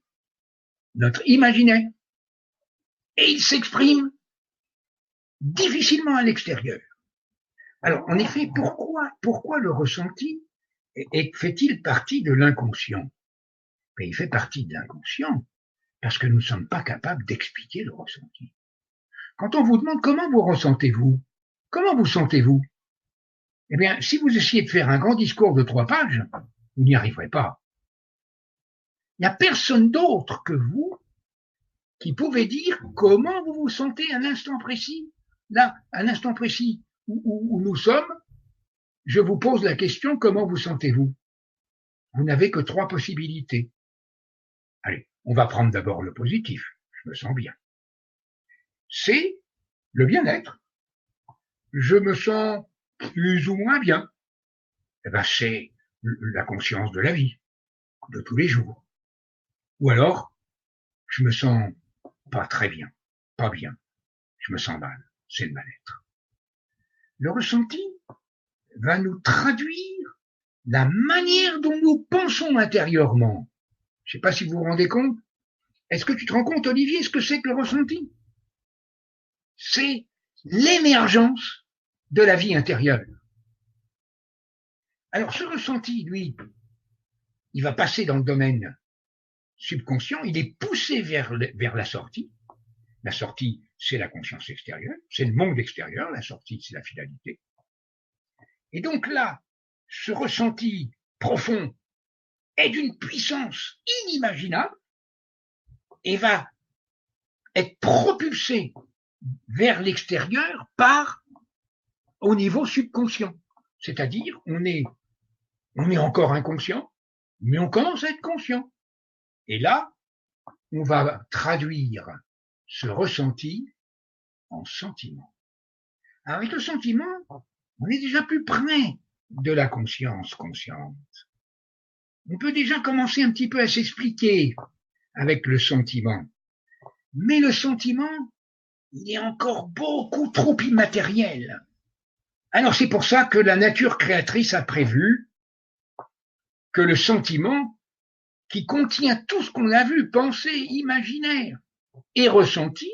notre imaginaire, et il s'exprime difficilement à l'extérieur. Alors, en effet, pourquoi le ressenti fait-il partie de l'inconscient? Mais il fait partie de l'inconscient parce que nous ne sommes pas capables d'expliquer le ressenti. Quand on vous demande comment vous ressentez-vous, comment vous sentez-vous, eh bien, si vous essayez de faire un grand discours de 3 pages, vous n'y arriverez pas. Il n'y a personne d'autre que vous qui pouvez dire comment vous vous sentez à un instant précis. Là, à un instant précis où nous sommes, je vous pose la question, comment vous sentez-vous? Vous n'avez que 3 possibilités. Allez, on va prendre d'abord le positif. Je me sens bien. C'est le bien-être. Je me sens plus ou moins bien. Eh ben, c'est la conscience de la vie, de tous les jours. Ou alors, je me sens pas très bien, pas bien. Je me sens mal. C'est le mal-être. Le ressenti va nous traduire la manière dont nous pensons intérieurement. Je ne sais pas si vous vous rendez compte. Est-ce que tu te rends compte, Olivier, ce que c'est que le ressenti? C'est l'émergence de la vie intérieure. Alors, ce ressenti, lui, il va passer dans le domaine subconscient, il est poussé vers la sortie. La sortie, c'est la conscience extérieure, c'est le monde extérieur, la sortie, c'est la finalité. Et donc là, ce ressenti profond est d'une puissance inimaginable et va être propulsé vers l'extérieur au niveau subconscient. C'est-à-dire, on est encore inconscient, mais on commence à être conscient. Et là, on va traduire ce ressenti en sentiment. Avec le sentiment, on est déjà plus près de la conscience consciente. On peut déjà commencer un petit peu à s'expliquer avec le sentiment. Mais le sentiment, il est encore beaucoup trop immatériel. Alors c'est pour ça que la nature créatrice a prévu que le sentiment, qui contient tout ce qu'on a vu, pensé, imaginaire et ressenti,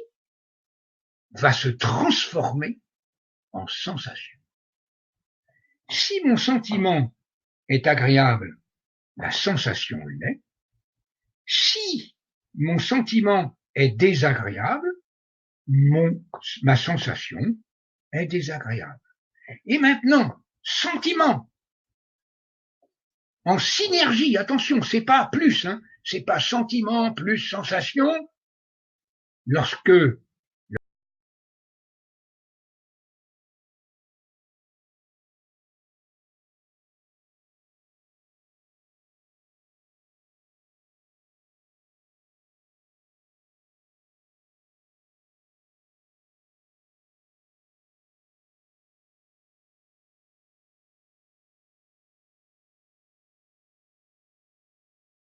va se transformer en sensation. Si mon sentiment est agréable, la sensation l'est. Si mon sentiment est désagréable, ma sensation est désagréable. Et maintenant, sentiment, en synergie, attention, c'est pas plus, c'est pas sentiment plus sensation. Lorsque